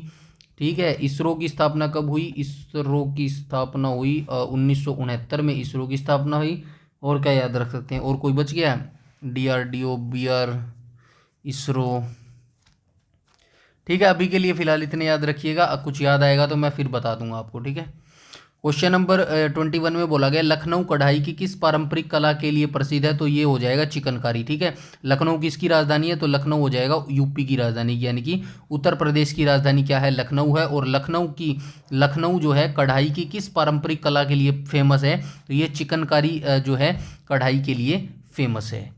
ठीक है, इसरो की स्थापना कब हुई, इसरो की स्थापना हुई 1969 में इसरो की स्थापना हुई। और क्या याद रख सकते हैं, और कोई बच गया, DRDO, BR, इसरो। ठीक है, अभी के लिए फिलहाल इतने याद रखिएगा, कुछ याद आएगा तो मैं फिर बता दूंगा आपको। ठीक है, क्वेश्चन नंबर 21 में बोला गया लखनऊ कढ़ाई की किस पारंपरिक कला के लिए प्रसिद्ध है, तो ये हो जाएगा चिकनकारी। ठीक है, लखनऊ किसकी राजधानी है, तो लखनऊ हो जाएगा यूपी की राजधानी, यानी कि उत्तर प्रदेश की राजधानी क्या है, लखनऊ है। और लखनऊ जो है कढ़ाई की किस पारंपरिक कला के लिए फेमस है, तो ये चिकनकारी जो है कढ़ाई के लिए फेमस है।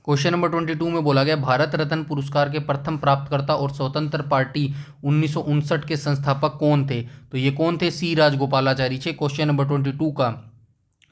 क्वेश्चन नंबर 22 में बोला गया भारत रत्न पुरस्कार के प्रथम प्राप्तकर्ता और स्वतंत्र पार्टी 1959 के संस्थापक कौन थे, तो ये कौन थे, C राजगोपालाचारी थे। क्वेश्चन नंबर 22 का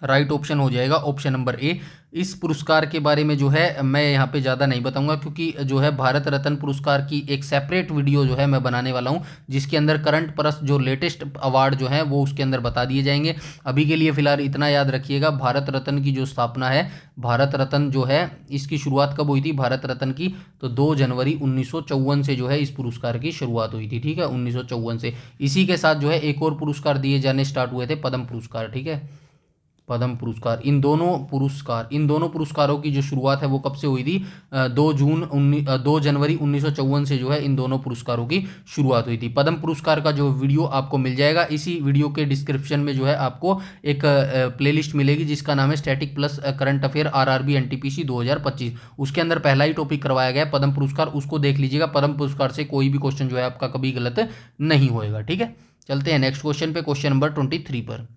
राइट ऑप्शन हो जाएगा ऑप्शन नंबर ए, इस पुरस्कार के बारे में जो है मैं यहाँ पे ज़्यादा नहीं बताऊंगा, क्योंकि जो है भारत रत्न पुरस्कार की एक सेपरेट वीडियो जो है मैं बनाने वाला हूँ, जिसके अंदर करंट परस जो लेटेस्ट अवार्ड जो है वो उसके अंदर बता दिए जाएंगे। अभी के लिए फिलहाल इतना याद रखिएगा, भारत रत्न की जो स्थापना है, भारत रत्न जो है इसकी शुरुआत कब हुई थी भारत रत्न की, तो 2 जनवरी 1954 से जो है इस पुरस्कार की शुरुआत हुई थी। ठीक है, 1954 से। इसी के साथ जो है एक और पुरस्कार दिए जाने स्टार्ट हुए थे, पद्म पुरस्कार। ठीक है, पद्म पुरस्कार। इन दोनों पुरस्कारों की जो शुरुआत है वो कब से हुई थी? 2 जनवरी 1954 से जो है इन दोनों पुरस्कारों की शुरुआत हुई थी। पद्म पुरस्कार का जो वीडियो आपको मिल जाएगा, इसी वीडियो के डिस्क्रिप्शन में जो है आपको एक प्लेलिस्ट मिलेगी जिसका नाम है static plus current affair RRB NTPC 2025। उसके अंदर पहला ही टॉपिक करवाया गया है पद्म पुरस्कार, उसको देख लीजिएगा। पद्म पुरस्कार से कोई भी क्वेश्चन जो है आपका कभी गलत नहीं होएगा। ठीक है, चलते हैं नेक्स्ट क्वेश्चन पे, क्वेश्चन नंबर 23 पर।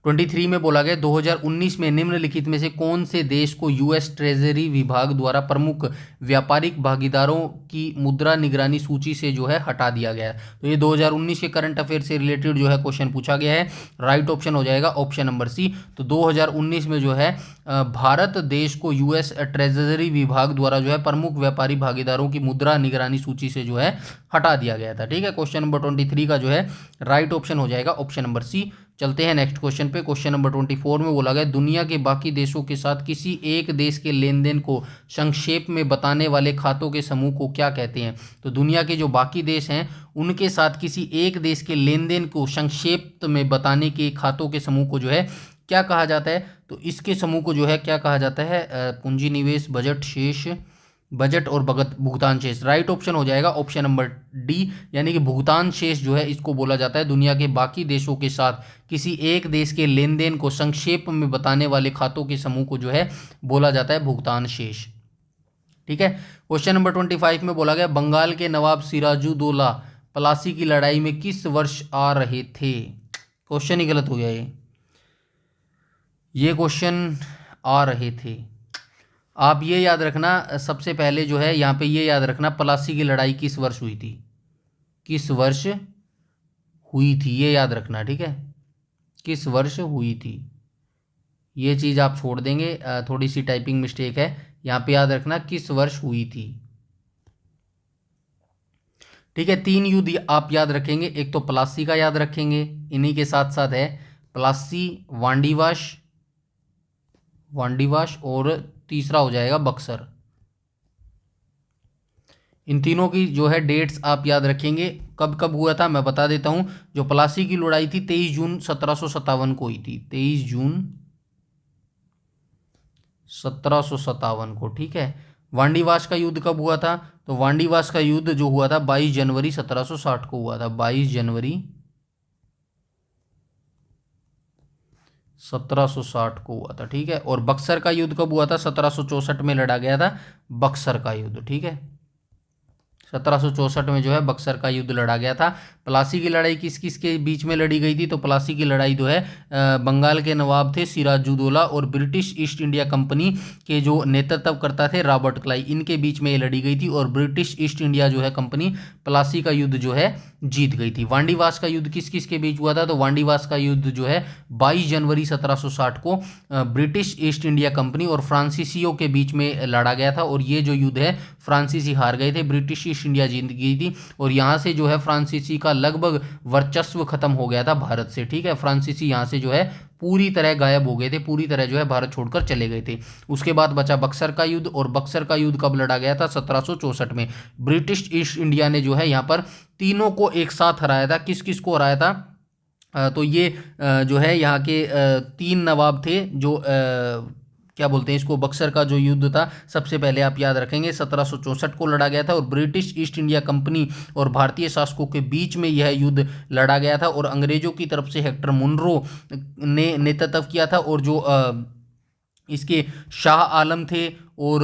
23 में बोला गया 2019 में निम्नलिखित में से कौन से देश को यूएस ट्रेजरी विभाग द्वारा प्रमुख व्यापारिक भागीदारों की मुद्रा निगरानी सूची से जो है हटा दिया गया है। तो ये 2019 के करंट अफेयर से रिलेटेड जो है क्वेश्चन पूछा गया है। राइट ऑप्शन हो जाएगा ऑप्शन नंबर सी। तो 2019 में जो है भारत देश को यूएस ट्रेजरी विभाग द्वारा जो है प्रमुख व्यापारी भागीदारों की मुद्रा निगरानी सूची से जो है हटा दिया गया था। ठीक है, क्वेश्चन नंबर 23 का जो है राइट ऑप्शन हो जाएगा ऑप्शन नंबर सी। चलते हैं नेक्स्ट क्वेश्चन पे। क्वेश्चन नंबर 24 में बोला गया दुनिया के बाकी देशों के साथ किसी एक देश के लेन देन को संक्षेप में बताने वाले खातों के समूह को क्या कहते हैं? तो दुनिया के जो बाकी देश हैं उनके साथ किसी एक देश के लेन देन को संक्षेप में बताने के खातों के समूह को जो है क्या कहा जाता है? तो इसके समूह को जो है क्या कहा जाता है? पूंजी निवेश, बजट शेष, बजट और भुगतान शेष। राइट ऑप्शन हो जाएगा ऑप्शन नंबर डी, यानी कि भुगतान शेष जो है इसको बोला जाता है दुनिया के बाकी देशों के साथ किसी एक देश के लेन देन को संक्षेप में बताने वाले खातों के समूह को जो है बोला जाता है भुगतान शेष। ठीक है, क्वेश्चन नंबर 25 में बोला गया बंगाल के नवाब सिराजुद्दौला प्लासी की लड़ाई में किस वर्ष आ रहे थे? क्वेश्चन ही गलत हो गया ये क्वेश्चन आ रहे थे। आप ये याद रखना, सबसे पहले जो है यहाँ पे ये याद रखना प्लासी की लड़ाई किस वर्ष हुई थी, किस वर्ष हुई थी, ये याद रखना। ठीक है, किस वर्ष हुई थी, ये चीज़ आप छोड़ देंगे, थोड़ी सी टाइपिंग मिस्टेक है, यहाँ पे याद रखना किस वर्ष हुई थी। ठीक है, 3 युद्ध आप याद रखेंगे, एक तो प्लासी का याद रखेंगे, इन्हीं के साथ साथ है प्लासी, वांडीवाश और तीसरा हो जाएगा बक्सर। इन तीनों की जो है डेट्स आप याद रखेंगे, कब कब हुआ था मैं बता देता हूं। जो प्लासी की लड़ाई थी 23 जून 1757 को हुई थी, 23 जून 1757 को। ठीक है, वांडीवाश का युद्ध कब हुआ था? तो वांडीवाश का युद्ध जो हुआ था 22 जनवरी 1760 को हुआ था, 22 जनवरी 1760 को हुआ था। ठीक है, और बक्सर का युद्ध कब हुआ था? 1764 में लड़ा गया था बक्सर का युद्ध। ठीक है, 1764 में जो है बक्सर का युद्ध लड़ा गया था। प्लासी की लड़ाई किस किस के बीच में लड़ी गई थी? तो प्लासी की लड़ाई जो है बंगाल के नवाब थे सिराजुद्दौला और ब्रिटिश ईस्ट इंडिया कंपनी के जो नेतृत्व करता थे रॉबर्ट क्लाई, इनके बीच में ये लड़ी गई थी और ब्रिटिश ईस्ट इंडिया जो है कंपनी प्लासी का युद्ध जो है जीत गई थी। वांडीवाश का युद्ध किस किस के बीच हुआ था? तो वांडीवाश का युद्ध जो है 22 जनवरी 1760 को ब्रिटिश ईस्ट इंडिया कंपनी और फ्रांसीसियों के बीच में लड़ा गया था और ये जो युद्ध है फ्रांसीसी हार गए थे, ब्रिटिश ईस्ट इंडिया जीत गई थी और यहाँ से जो है फ्रांसीसी का लगभग वर्चस्व खत्म हो गया था भारत से। ठीक है, फ्रांसीसी यहाँ से जो है पूरी तरह गायब हो गए थे, पूरी तरह जो है भारत छोड़कर चले गए थे। उसके बाद बचा बक्सर का युद्ध और बक्सर का युद्ध कब लड़ा गया था? 1764 में। ब्रिटिश ईस्ट इंडिया ने जो है यहाँ पर तीनों को एक साथ हराया था। किस किस को हराया था? तो ये जो है यहाँ के 3 नवाब थे जो क्या बोलते हैं इसको, बक्सर का जो युद्ध था सबसे पहले आप याद रखेंगे 1764 को लड़ा गया था और ब्रिटिश ईस्ट इंडिया कंपनी और भारतीय शासकों के बीच में यह युद्ध लड़ा गया था और अंग्रेजों की तरफ से हेक्टर मुनरो ने नेतृत्व किया था और जो इसके शाह आलम थे और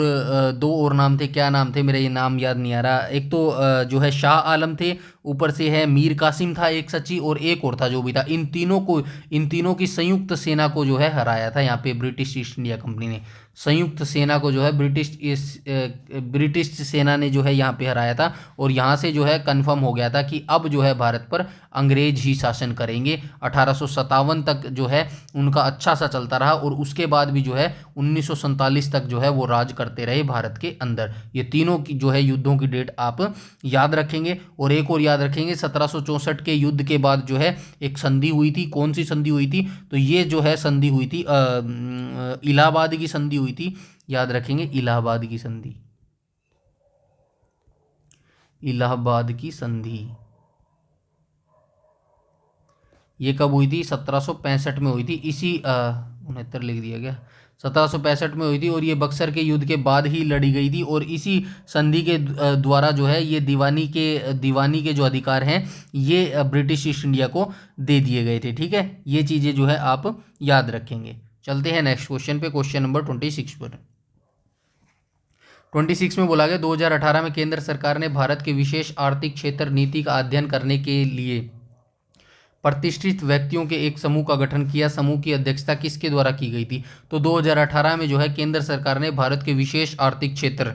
2 और नाम थे, क्या नाम थे मेरा ये नाम याद नहीं आ रहा। एक तो जो है शाह आलम थे, ऊपर से है मीर कासिम था एक सची और एक और था जो भी था। इन तीनों की संयुक्त सेना को जो है हराया था यहाँ पे ब्रिटिश ईस्ट इंडिया कंपनी ने। संयुक्त सेना को जो है ब्रिटिश सेना ने जो है यहाँ पे हराया था और यहाँ से जो है कंफर्म हो गया था कि अब जो है भारत पर अंग्रेज ही शासन करेंगे। 1857 तक जो है उनका अच्छा सा चलता रहा और उसके बाद भी जो है 1947 तक जो है वो राज करते रहे भारत के अंदर। ये तीनों की जो है युद्धों की डेट आप याद रखेंगे। और एक और याद रखेंगे, 1764 के युद्ध के बाद जो है एक संधि हुई थी। कौन सी संधि हुई थी? तो ये जो है संधि हुई थी इलाहाबाद की संधि हुई थी। याद रखेंगे, इलाहाबाद की संधि, इलाहाबाद की संधि ये कब हुई थी? 1765 में हुई थी। इसी 69 लिख दिया गया, 1765 में हुई थी। और ये बक्सर के युद्ध के बाद ही लड़ी गई थी। और इसी संधि के द्वारा जो है ये दीवानी के जो अधिकार हैं ये ब्रिटिश ईस्ट इंडिया को दे दिए गए थे। ठीक है, ये चीज़ें जो है आप याद रखेंगे। चलते हैं नेक्स्ट क्वेश्चन पे, क्वेश्चन नंबर 26 पर। 26 में बोला गया 2018 में केंद्र सरकार ने भारत के विशेष आर्थिक क्षेत्र नीति का अध्ययन करने के लिए प्रतिष्ठित व्यक्तियों के एक समूह का गठन किया। समूह की अध्यक्षता किसके द्वारा की गई थी? तो 2018 में जो है केंद्र सरकार ने भारत के विशेष आर्थिक क्षेत्र,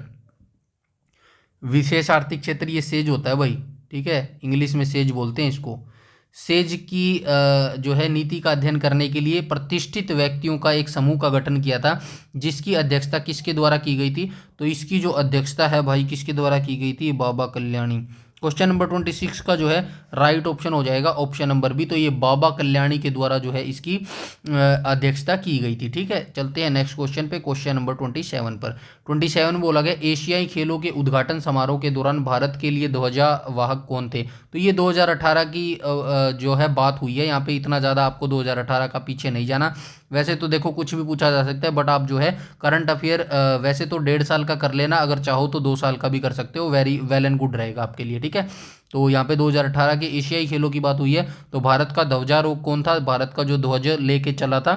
विशेष आर्थिक क्षेत्र ये सेज होता है भाई, ठीक है, इंग्लिश में सेज बोलते हैं इसको। सेज की जो है नीति का अध्ययन करने के लिए प्रतिष्ठित व्यक्तियों का एक समूह का गठन किया था, जिसकी अध्यक्षता किसके द्वारा की गई थी? तो इसकी जो अध्यक्षता है भाई किसके द्वारा की गई थी? बाबा कल्याणी। क्वेश्चन नंबर 26 का जो है राइट ऑप्शन हो जाएगा ऑप्शन नंबर बी। तो ये बाबा कल्याणी के द्वारा जो है इसकी अध्यक्षता की गई थी। ठीक है, चलते हैं नेक्स्ट क्वेश्चन पे, क्वेश्चन नंबर 27 पर। 27 में बोला गया एशियाई खेलों के उद्घाटन समारोह के दौरान भारत के लिए ध्वजावाहक कौन थे? तो ये 2018 की जो है बात हुई है। यहाँ पे इतना ज़्यादा आपको 2018 का पीछे नहीं जाना। वैसे तो देखो कुछ भी पूछा जा सकता है, बट आप जो है करंट अफेयर वैसे तो 1.5 साल का कर लेना, अगर चाहो तो 2 साल का भी कर सकते हो, वेरी वेल एंड गुड रहेगा आपके लिए। ठीक है, तो यहाँ पे 2018 के एशियाई खेलों की बात हुई है। तो भारत का ध्वजारोहक कौन था? भारत का जो ध्वज लेके चला था,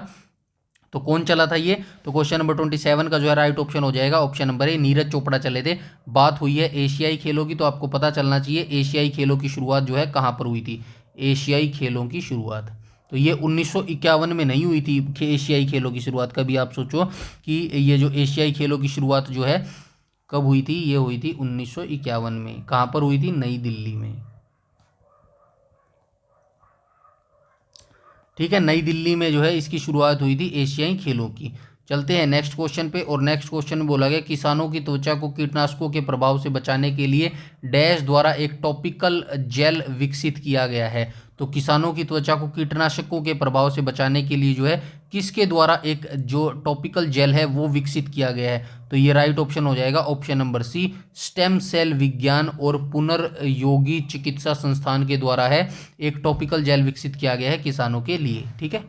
तो कौन चला था ये? तो क्वेश्चन नंबर 27 का जो है राइट ऑप्शन हो जाएगा option number A, Neeraj Chopra चले थे। बात हुई है एशियाई खेलों की, तो आपको पता चलना चाहिए एशियाई खेलों की शुरुआत जो है कहाँ पर हुई थी। एशियाई खेलों की शुरुआत तो ये 1951 में नहीं हुई थी। एशियाई खेलों की शुरुआत कभी आप सोचो कि ये जो एशियाई खेलों की शुरुआत जो है कब हुई थी? ये हुई थी 1951 में। कहाँ पर हुई थी? नई दिल्ली में। ठीक है, नई दिल्ली में जो है इसकी शुरुआत हुई थी एशियाई खेलों की। चलते हैं नेक्स्ट क्वेश्चन पे, और नेक्स्ट क्वेश्चन में बोला गया किसानों की त्वचा को कीटनाशकों के प्रभाव से बचाने के लिए डैश द्वारा एक टॉपिकल जेल विकसित किया गया है। तो किसानों की त्वचा को कीटनाशकों के प्रभाव से बचाने के लिए जो है किसके द्वारा एक जो टॉपिकल जेल है वो विकसित किया गया है? तो ये राइट ऑप्शन हो जाएगा option number C, stem cell विज्ञान और पुनर्योगी चिकित्सा संस्थान के द्वारा है एक टॉपिकल जेल विकसित किया गया है किसानों के लिए। ठीक है,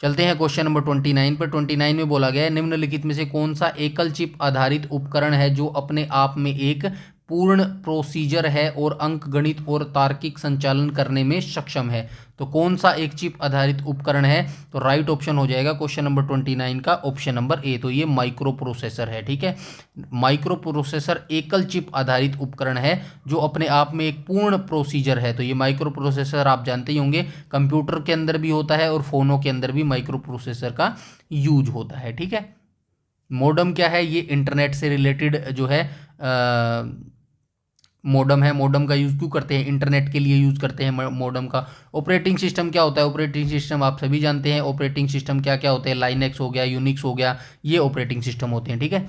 चलते हैं क्वेश्चन नंबर 29 पर। 29 में बोला गया है निम्नलिखित में से कौन सा एकल चिप आधारित उपकरण है जो अपने आप में एक पूर्ण प्रोसीजर है और अंकगणित और तार्किक संचालन करने में सक्षम है? तो कौन सा एक चिप आधारित उपकरण है? तो राइट ऑप्शन हो जाएगा क्वेश्चन नंबर 29 का ऑप्शन नंबर ए। तो ये माइक्रो प्रोसेसर है। ठीक है, माइक्रो प्रोसेसर एकल चिप आधारित उपकरण है जो अपने आप में एक पूर्ण प्रोसीजर है। तो ये माइक्रो प्रोसेसर आप जानते ही होंगे, कंप्यूटर के अंदर भी होता है और फोनों के अंदर भी माइक्रो प्रोसेसर का यूज होता है। ठीक है, मॉडेम क्या है? ये इंटरनेट से रिलेटेड जो है मॉडेम है। मॉडेम का यूज़ क्यों करते हैं? इंटरनेट के लिए यूज़ करते हैं मॉडेम का। ऑपरेटिंग सिस्टम क्या होता है? ऑपरेटिंग सिस्टम आप सभी जानते हैं। ऑपरेटिंग सिस्टम क्या क्या होते हैं? लाइनेक्स हो गया, यूनिक्स हो गया, ये ऑपरेटिंग सिस्टम होते हैं। ठीक है,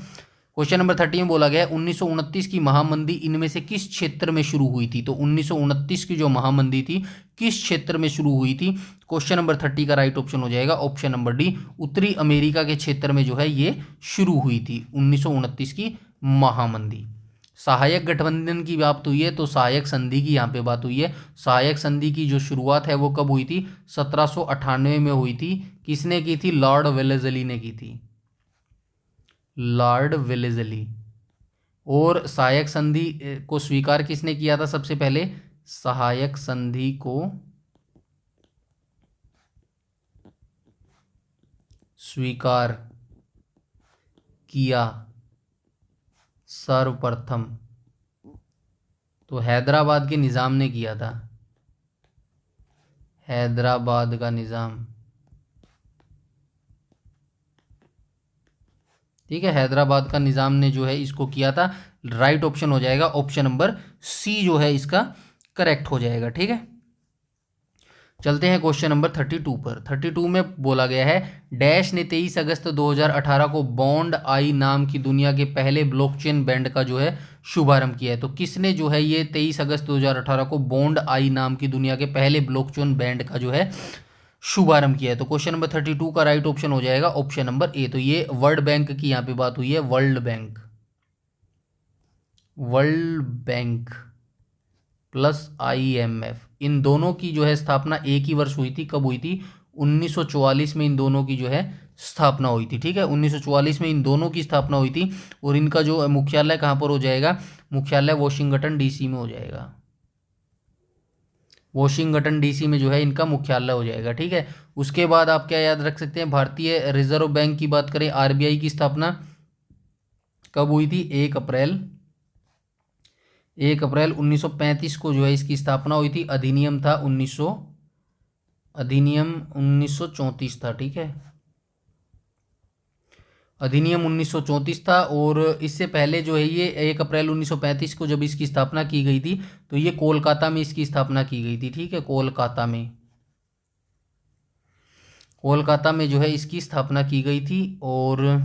क्वेश्चन नंबर 30 में बोला गया 1929 की महामंदी इनमें से किस क्षेत्र में शुरू हुई थी? तो 1929 की जो महामंदी थी किस क्षेत्र में शुरू हुई थी? क्वेश्चन नंबर 30 का राइट ऑप्शन हो जाएगा ऑप्शन नंबर डी, उत्तरी अमेरिका के क्षेत्र में जो है ये शुरू हुई थी 1929 की महामंदी। सहायक गठबंधन की बात हुई है तो सहायक संधि की यहाँ पे बात हुई है। सहायक संधि की जो शुरुआत है वो कब हुई थी? 1798 में हुई थी। किसने की थी? लॉर्ड वेलेस्ली ने की थी, लॉर्ड वेलेस्ली। और सहायक संधि को स्वीकार किसने किया था सबसे पहले? सहायक संधि को स्वीकार किया सर्वप्रथम तो हैदराबाद के निज़ाम ने किया था। हैदराबाद का निज़ाम, ठीक है, हैदराबाद का निज़ाम ने जो है इसको किया था। राइट ऑप्शन हो जाएगा ऑप्शन नंबर सी जो है इसका करेक्ट हो जाएगा। ठीक है, चलते हैं क्वेश्चन नंबर 32 पर। 32 में बोला गया है डैश ने 23 अगस्त 2018 को बॉन्ड आई नाम की दुनिया के पहले ब्लॉकचेन बैंड का जो है शुभारंभ किया है। तो किसने जो है ये 23 अगस्त 2018 को बॉन्ड आई नाम की दुनिया के पहले ब्लॉकचेन बैंड का जो है शुभारंभ किया है? तो क्वेश्चन नंबर 32 का राइट ऑप्शन हो जाएगा ऑप्शन नंबर ए। तो ये वर्ल्ड बैंक की यहाँ पे बात हुई है, World Bank, World Bank plus IMF, इन दोनों की जो है स्थापना एक ही वर्ष हुई थी। कब हुई थी? 1944 में इन दोनों की जो है स्थापना हुई थी। ठीक है, 1944 में इन दोनों की स्थापना हुई थी। और इनका जो मुख्यालय कहाँ पर हो जाएगा? मुख्यालय वॉशिंगटन डीसी में हो जाएगा। वॉशिंगटन डीसी में जो है इनका मुख्यालय हो जाएगा। ठीक है, उसके बाद आप क्या याद रख सकते हैं? भारतीय रिजर्व बैंक की बात करें, आरबीआई की स्थापना कब हुई थी? 1 अप्रैल 1935 को जो है इसकी स्थापना हुई थी। अधिनियम था 1934 था। ठीक है, अधिनियम 1934 था। और इससे पहले जो है ये 1 अप्रैल 1935 को जब इसकी स्थापना की गई थी तो ये कोलकाता में इसकी स्थापना की गई थी। ठीक है, कोलकाता में, कोलकाता में जो है इसकी स्थापना की गई थी। और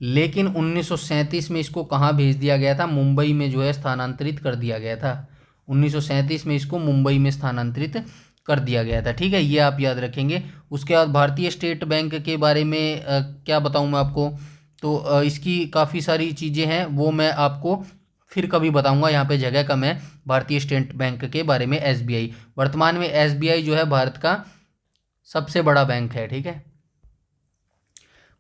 लेकिन 1937 में इसको कहाँ भेज दिया गया था? मुंबई में जो है स्थानांतरित कर दिया गया था। 1937 में इसको मुंबई में स्थानांतरित कर दिया गया था। ठीक है, ये आप याद रखेंगे। उसके बाद भारतीय स्टेट बैंक के बारे में क्या बताऊं मैं आपको? तो इसकी काफ़ी सारी चीज़ें हैं, वो मैं आपको फिर कभी बताऊंगा, यहाँ पे जगह कम है। भारतीय स्टेट बैंक के बारे में, एसबीआई, वर्तमान में एसबीआई जो है भारत का सबसे बड़ा बैंक है। ठीक है,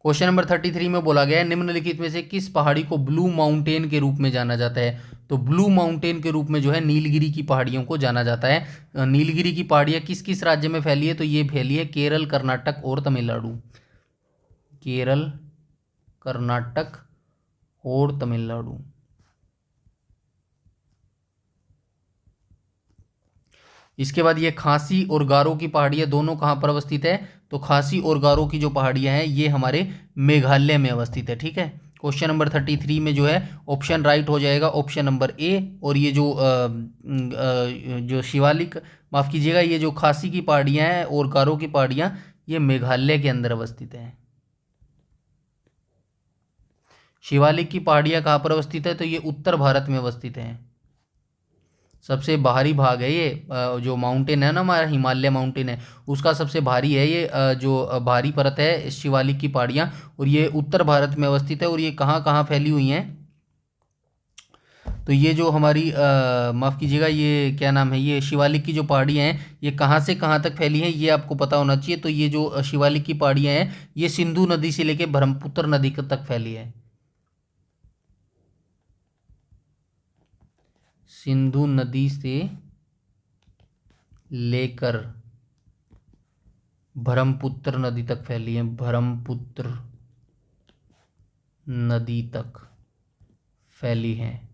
क्वेश्चन नंबर 33 में बोला गया है निम्नलिखित में से किस पहाड़ी को ब्लू माउंटेन के रूप में जाना जाता है? तो ब्लू माउंटेन के रूप में जो है नीलगिरी की पहाड़ियों को जाना जाता है। नीलगिरी की पहाड़ियाँ किस किस राज्य में फैली है? तो ये फैली है केरल, कर्नाटक और तमिलनाडु। केरल, कर्नाटक और तमिलनाडु। इसके बाद ये खासी और गारो की पहाड़ियाँ दोनों कहाँ पर अवस्थित है? तो खासी और गारो की जो पहाड़ियाँ हैं ये हमारे मेघालय में अवस्थित है। ठीक है, क्वेश्चन नंबर 33 में जो है ऑप्शन राइट हो जाएगा ऑप्शन नंबर ए। और ये जो शिवालिक, माफ़ कीजिएगा, ये जो खासी की पहाड़ियाँ हैं और गारो की पहाड़ियाँ ये मेघालय के अंदर अवस्थित हैं। शिवालिक की पहाड़ियाँ कहाँ पर अवस्थित है? तो ये उत्तर भारत में अवस्थित हैं। सबसे बाहरी भाग है ये, जो माउंटेन है ना हमारा हिमालय माउंटेन है उसका सबसे भारी है ये, जो भारी परत है शिवालिक की पहाड़ियाँ। और ये उत्तर भारत में अवस्थित है। और ये कहाँ कहाँ फैली हुई हैं? तो ये जो हमारी माफ़ कीजिएगा, ये क्या नाम है, ये शिवालिक की जो पहाड़ियाँ हैं ये कहाँ से कहाँ तक फैली हैं ये आपको पता होना चाहिए। तो ये जो शिवालिक की पहाड़ियाँ हैं ये सिंधु नदी से लेकर ब्रह्मपुत्र नदी तक फैली है। सिंधु नदी से लेकर ब्रह्मपुत्र नदी तक फैली है, ब्रह्मपुत्र नदी तक फैली है।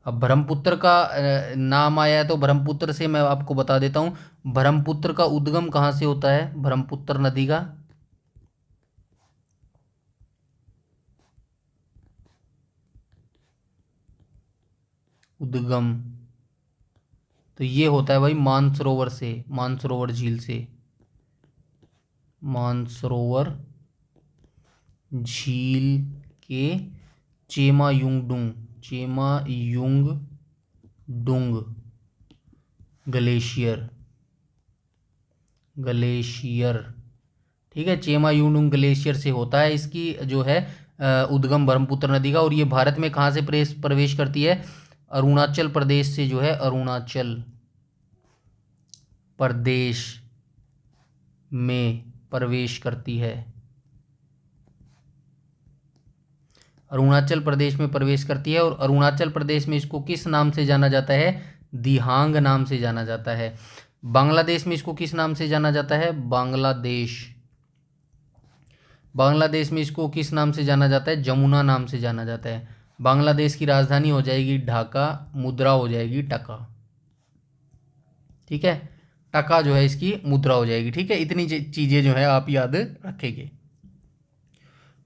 अब ब्रह्मपुत्र का नाम आया है तो ब्रह्मपुत्र से मैं आपको बता देता हूँ, ब्रह्मपुत्र का उद्गम कहाँ से होता है? ब्रह्मपुत्र नदी का उद्गम तो ये होता है भाई मानसरोवर से, मानसरोवर झील से, मानसरोवर झील के चेमायुंगडुंग, चेमायुंगडुंग ग्लेशियर, ग्लेशियर। ठीक है, चेमायुंगडुंग ग्लेशियर से होता है इसकी जो है उद्गम ब्रह्मपुत्र नदी का। और ये भारत में कहाँ से प्रवेश करती है? अरुणाचल प्रदेश से जो है, अरुणाचल प्रदेश में प्रवेश करती है। अरुणाचल प्रदेश में प्रवेश करती है। और अरुणाचल प्रदेश में इसको किस नाम से जाना जाता है? दिहांग नाम से जाना जाता है। बांग्लादेश में इसको किस नाम से जाना जाता है? बांग्लादेश, बांग्लादेश में इसको किस नाम से जाना जाता है? जमुना नाम से जाना जाता है। बांग्लादेश की राजधानी हो जाएगी ढाका, मुद्रा हो जाएगी टका। ठीक है, टका जो है इसकी मुद्रा हो जाएगी। ठीक है, इतनी चीज़ें जो है आप याद रखेंगे।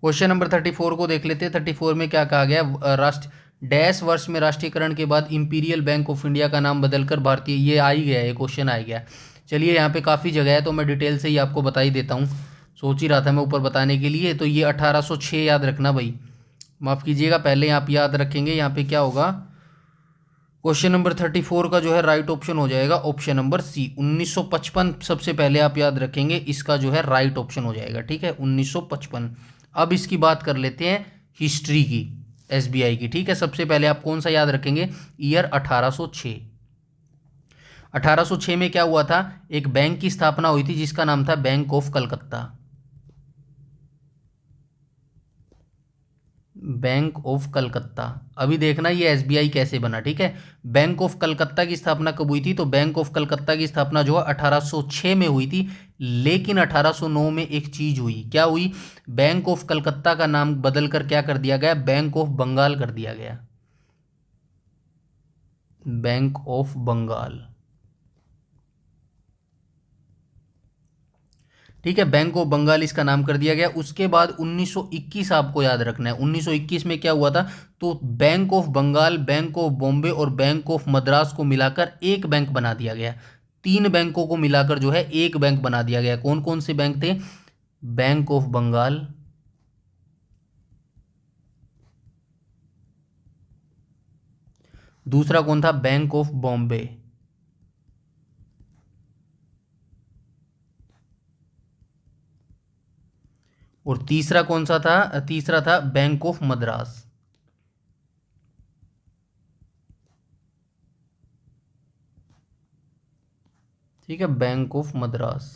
क्वेश्चन नंबर 34 को देख लेते हैं। 34 में क्या कहा गया? डैश वर्ष में राष्ट्रीयकरण के बाद इंपीरियल बैंक ऑफ इंडिया का नाम बदलकर भारतीय, ये आ ही गया, ये क्वेश्चन आ गया। चलिए यहाँ पे काफ़ी जगह है तो मैं डिटेल से ही आपको बता ही देता हूँ, सोच ही रहा था मैं ऊपर बताने के लिए। तो ये 1806 याद रखना भाई, माफ़ कीजिएगा, पहले आप याद रखेंगे। यहाँ पे क्या होगा, क्वेश्चन नंबर 34 का जो है राइट ऑप्शन हो जाएगा ऑप्शन नंबर सी, 1955 सबसे पहले आप याद रखेंगे, इसका जो है राइट ऑप्शन हो जाएगा, ठीक है, 1955। अब इसकी बात कर लेते हैं हिस्ट्री की, एसबीआई की, ठीक है। सबसे पहले आप कौन सा याद रखेंगे, ईयर 1806। 1806 में क्या हुआ था, एक बैंक की स्थापना हुई थी जिसका नाम था bank of Calcutta, bank of Calcutta. अभी देखना ये एसबीआई कैसे बना, ठीक है। बैंक ऑफ कलकत्ता की स्थापना कब हुई थी, तो बैंक ऑफ कलकत्ता की स्थापना जो है 1806 में हुई थी, लेकिन 1809 में एक चीज हुई, क्या हुई, बैंक ऑफ कलकत्ता का नाम बदलकर क्या कर दिया गया, बैंक ऑफ बंगाल कर दिया गया, बैंक ऑफ बंगाल, ठीक है, बैंक ऑफ बंगाल इसका नाम कर दिया गया। उसके बाद 1921 आपको याद रखना है, 1921 में क्या हुआ था, तो bank of Bengal, bank of Bombay और बैंक ऑफ मद्रास को मिलाकर एक बैंक बना दिया गया। तीन बैंकों को मिलाकर जो है एक बैंक बना दिया गया। कौन कौन से बैंक थे, बैंक ऑफ बंगाल, दूसरा कौन था, बैंक ऑफ बॉम्बे, और तीसरा कौन सा था, तीसरा था बैंक ऑफ मद्रास, ठीक है, बैंक ऑफ मद्रास।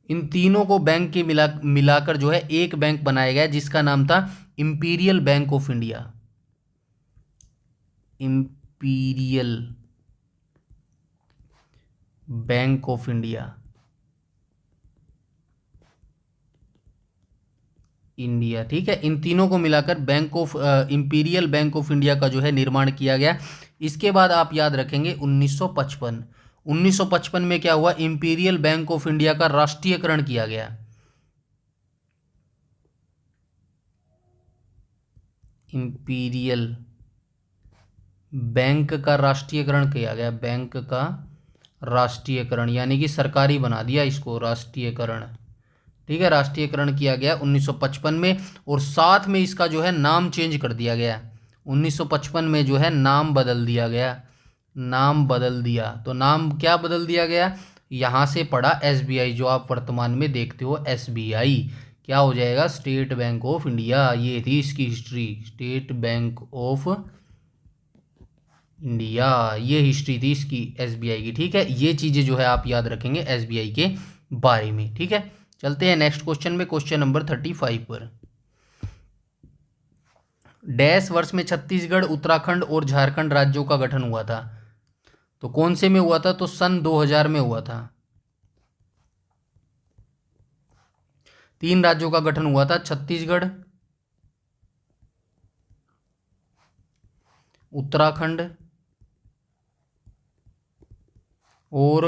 इन तीनों को बैंक के मिलाकर जो है एक बैंक बनाया गया जिसका नाम था imperial bank of India, imperial bank of India, India, ठीक है। इन तीनों को मिलाकर bank of imperial bank of India का जो है निर्माण किया गया। इसके बाद आप याद रखेंगे 1955, 1955 में क्या हुआ, इंपीरियल बैंक ऑफ इंडिया का राष्ट्रीयकरण किया गया, इंपीरियल बैंक का राष्ट्रीयकरण किया गया, बैंक का राष्ट्रीयकरण यानी कि सरकारी बना दिया इसको, राष्ट्रीयकरण, ठीक है, राष्ट्रीयकरण किया गया 1955 में। और साथ में इसका जो है नाम चेंज कर दिया गया, 1955 में जो है नाम बदल दिया गया, नाम बदल दिया। तो नाम क्या बदल दिया गया, यहाँ से पड़ा एसबीआई, जो आप वर्तमान में देखते हो एसबीआई, क्या हो जाएगा, स्टेट बैंक ऑफ इंडिया। ये थी इसकी history, state bank of India, ये हिस्ट्री थी इसकी एसबीआई की, ठीक है। ये चीज़ें जो है आप याद रखेंगे एसबीआई के बारे में, ठीक है। चलते हैं नेक्स्ट क्वेश्चन में, क्वेश्चन नंबर 35 पर। डैश वर्ष में छत्तीसगढ़, उत्तराखंड और झारखंड राज्यों का गठन हुआ था, तो कौन से में हुआ था, तो सन 2000 में हुआ था। तीन राज्यों का गठन हुआ था, छत्तीसगढ़, उत्तराखंड और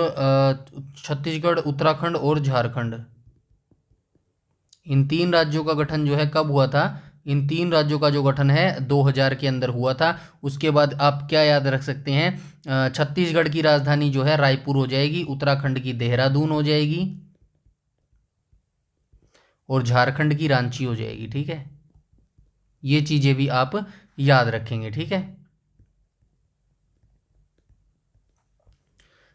छत्तीसगढ़, उत्तराखंड और झारखंड। इन तीन राज्यों का गठन जो है कब हुआ था, इन तीन राज्यों का जो गठन है 2000 के अंदर हुआ था। उसके बाद आप क्या याद रख सकते हैं, छत्तीसगढ़ की राजधानी जो है रायपुर हो जाएगी, उत्तराखंड की देहरादून हो जाएगी और झारखंड की रांची हो जाएगी, ठीक है। ये चीज़ें भी आप याद रखेंगे, ठीक है।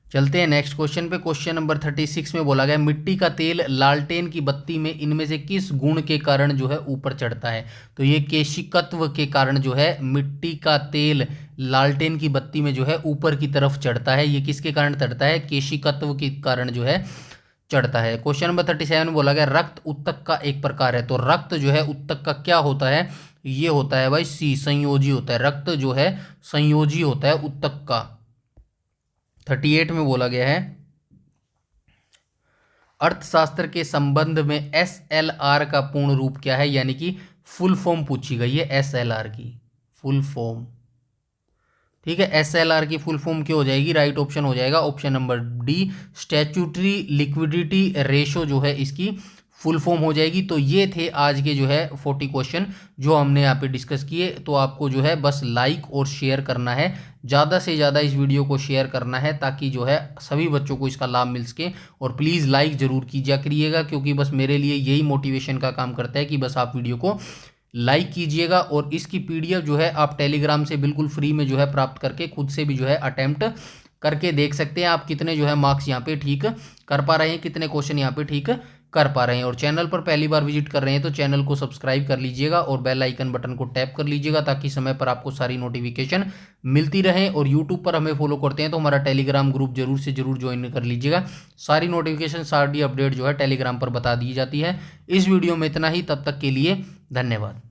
चलते हैं नेक्स्ट क्वेश्चन पे, क्वेश्चन नंबर 36 में बोला गया मिट्टी का तेल लालटेन की बत्ती में इनमें से किस गुण के कारण जो है ऊपर चढ़ता है, तो ये केशिकत्व के कारण जो है मिट्टी का तेल लालटेन की बत्ती में जो है ऊपर की तरफ चढ़ता है। ये किसके कारण चढ़ता है, केशिकत्व के कारण जो है चढ़ता है। क्वेश्चन नंबर 37 में बोला गया रक्त ऊतक का एक प्रकार है, तो रक्त जो है ऊतक का क्या होता है, ये होता है भाई सी, संयोजी होता है, रक्त जो है संयोजी होता है ऊतक का। 38 में बोला गया है अर्थशास्त्र के संबंध में एसएलआर का पूर्ण रूप क्या है, यानी कि फुल फॉर्म पूछी गई है एसएलआर की फुल फॉर्म, ठीक है। एसएलआर की फुल फॉर्म क्या हो जाएगी, राइट ऑप्शन हो जाएगा option number D, statutory liquidity ratio जो है इसकी फुल फॉर्म हो जाएगी। तो ये थे आज के जो है 40 क्वेश्चन जो हमने यहाँ पे डिस्कस किए। तो आपको जो है बस लाइक और शेयर करना है, ज़्यादा से ज़्यादा इस वीडियो को शेयर करना है ताकि जो है सभी बच्चों को इसका लाभ मिल सके। और प्लीज़ लाइक ज़रूर कीजिए करिएगा, क्योंकि बस मेरे लिए यही मोटिवेशन का काम करता है कि बस आप वीडियो को लाइक कीजिएगा। और इसकी पीडीएफ जो है आप टेलीग्राम से बिल्कुल फ्री में जो है प्राप्त करके खुद से भी जो है अटेम्प्ट करके देख सकते हैं आप कितने जो है मार्क्स यहाँ पे ठीक कर पा रहे हैं, कितने क्वेश्चन यहाँ पे ठीक कर पा रहे हैं। और चैनल पर पहली बार विजिट कर रहे हैं तो चैनल को सब्सक्राइब कर लीजिएगा और बेल आइकन बटन को टैप कर लीजिएगा ताकि समय पर आपको सारी नोटिफिकेशन मिलती रहे। और यूट्यूब पर हमें फॉलो करते हैं तो हमारा टेलीग्राम ग्रुप जरूर से जरूर ज्वाइन कर लीजिएगा। सारी नोटिफिकेशन सारी अपडेट जो है टेलीग्राम पर बता दी जाती है। इस वीडियो में इतना ही, तब तक के लिए धन्यवाद।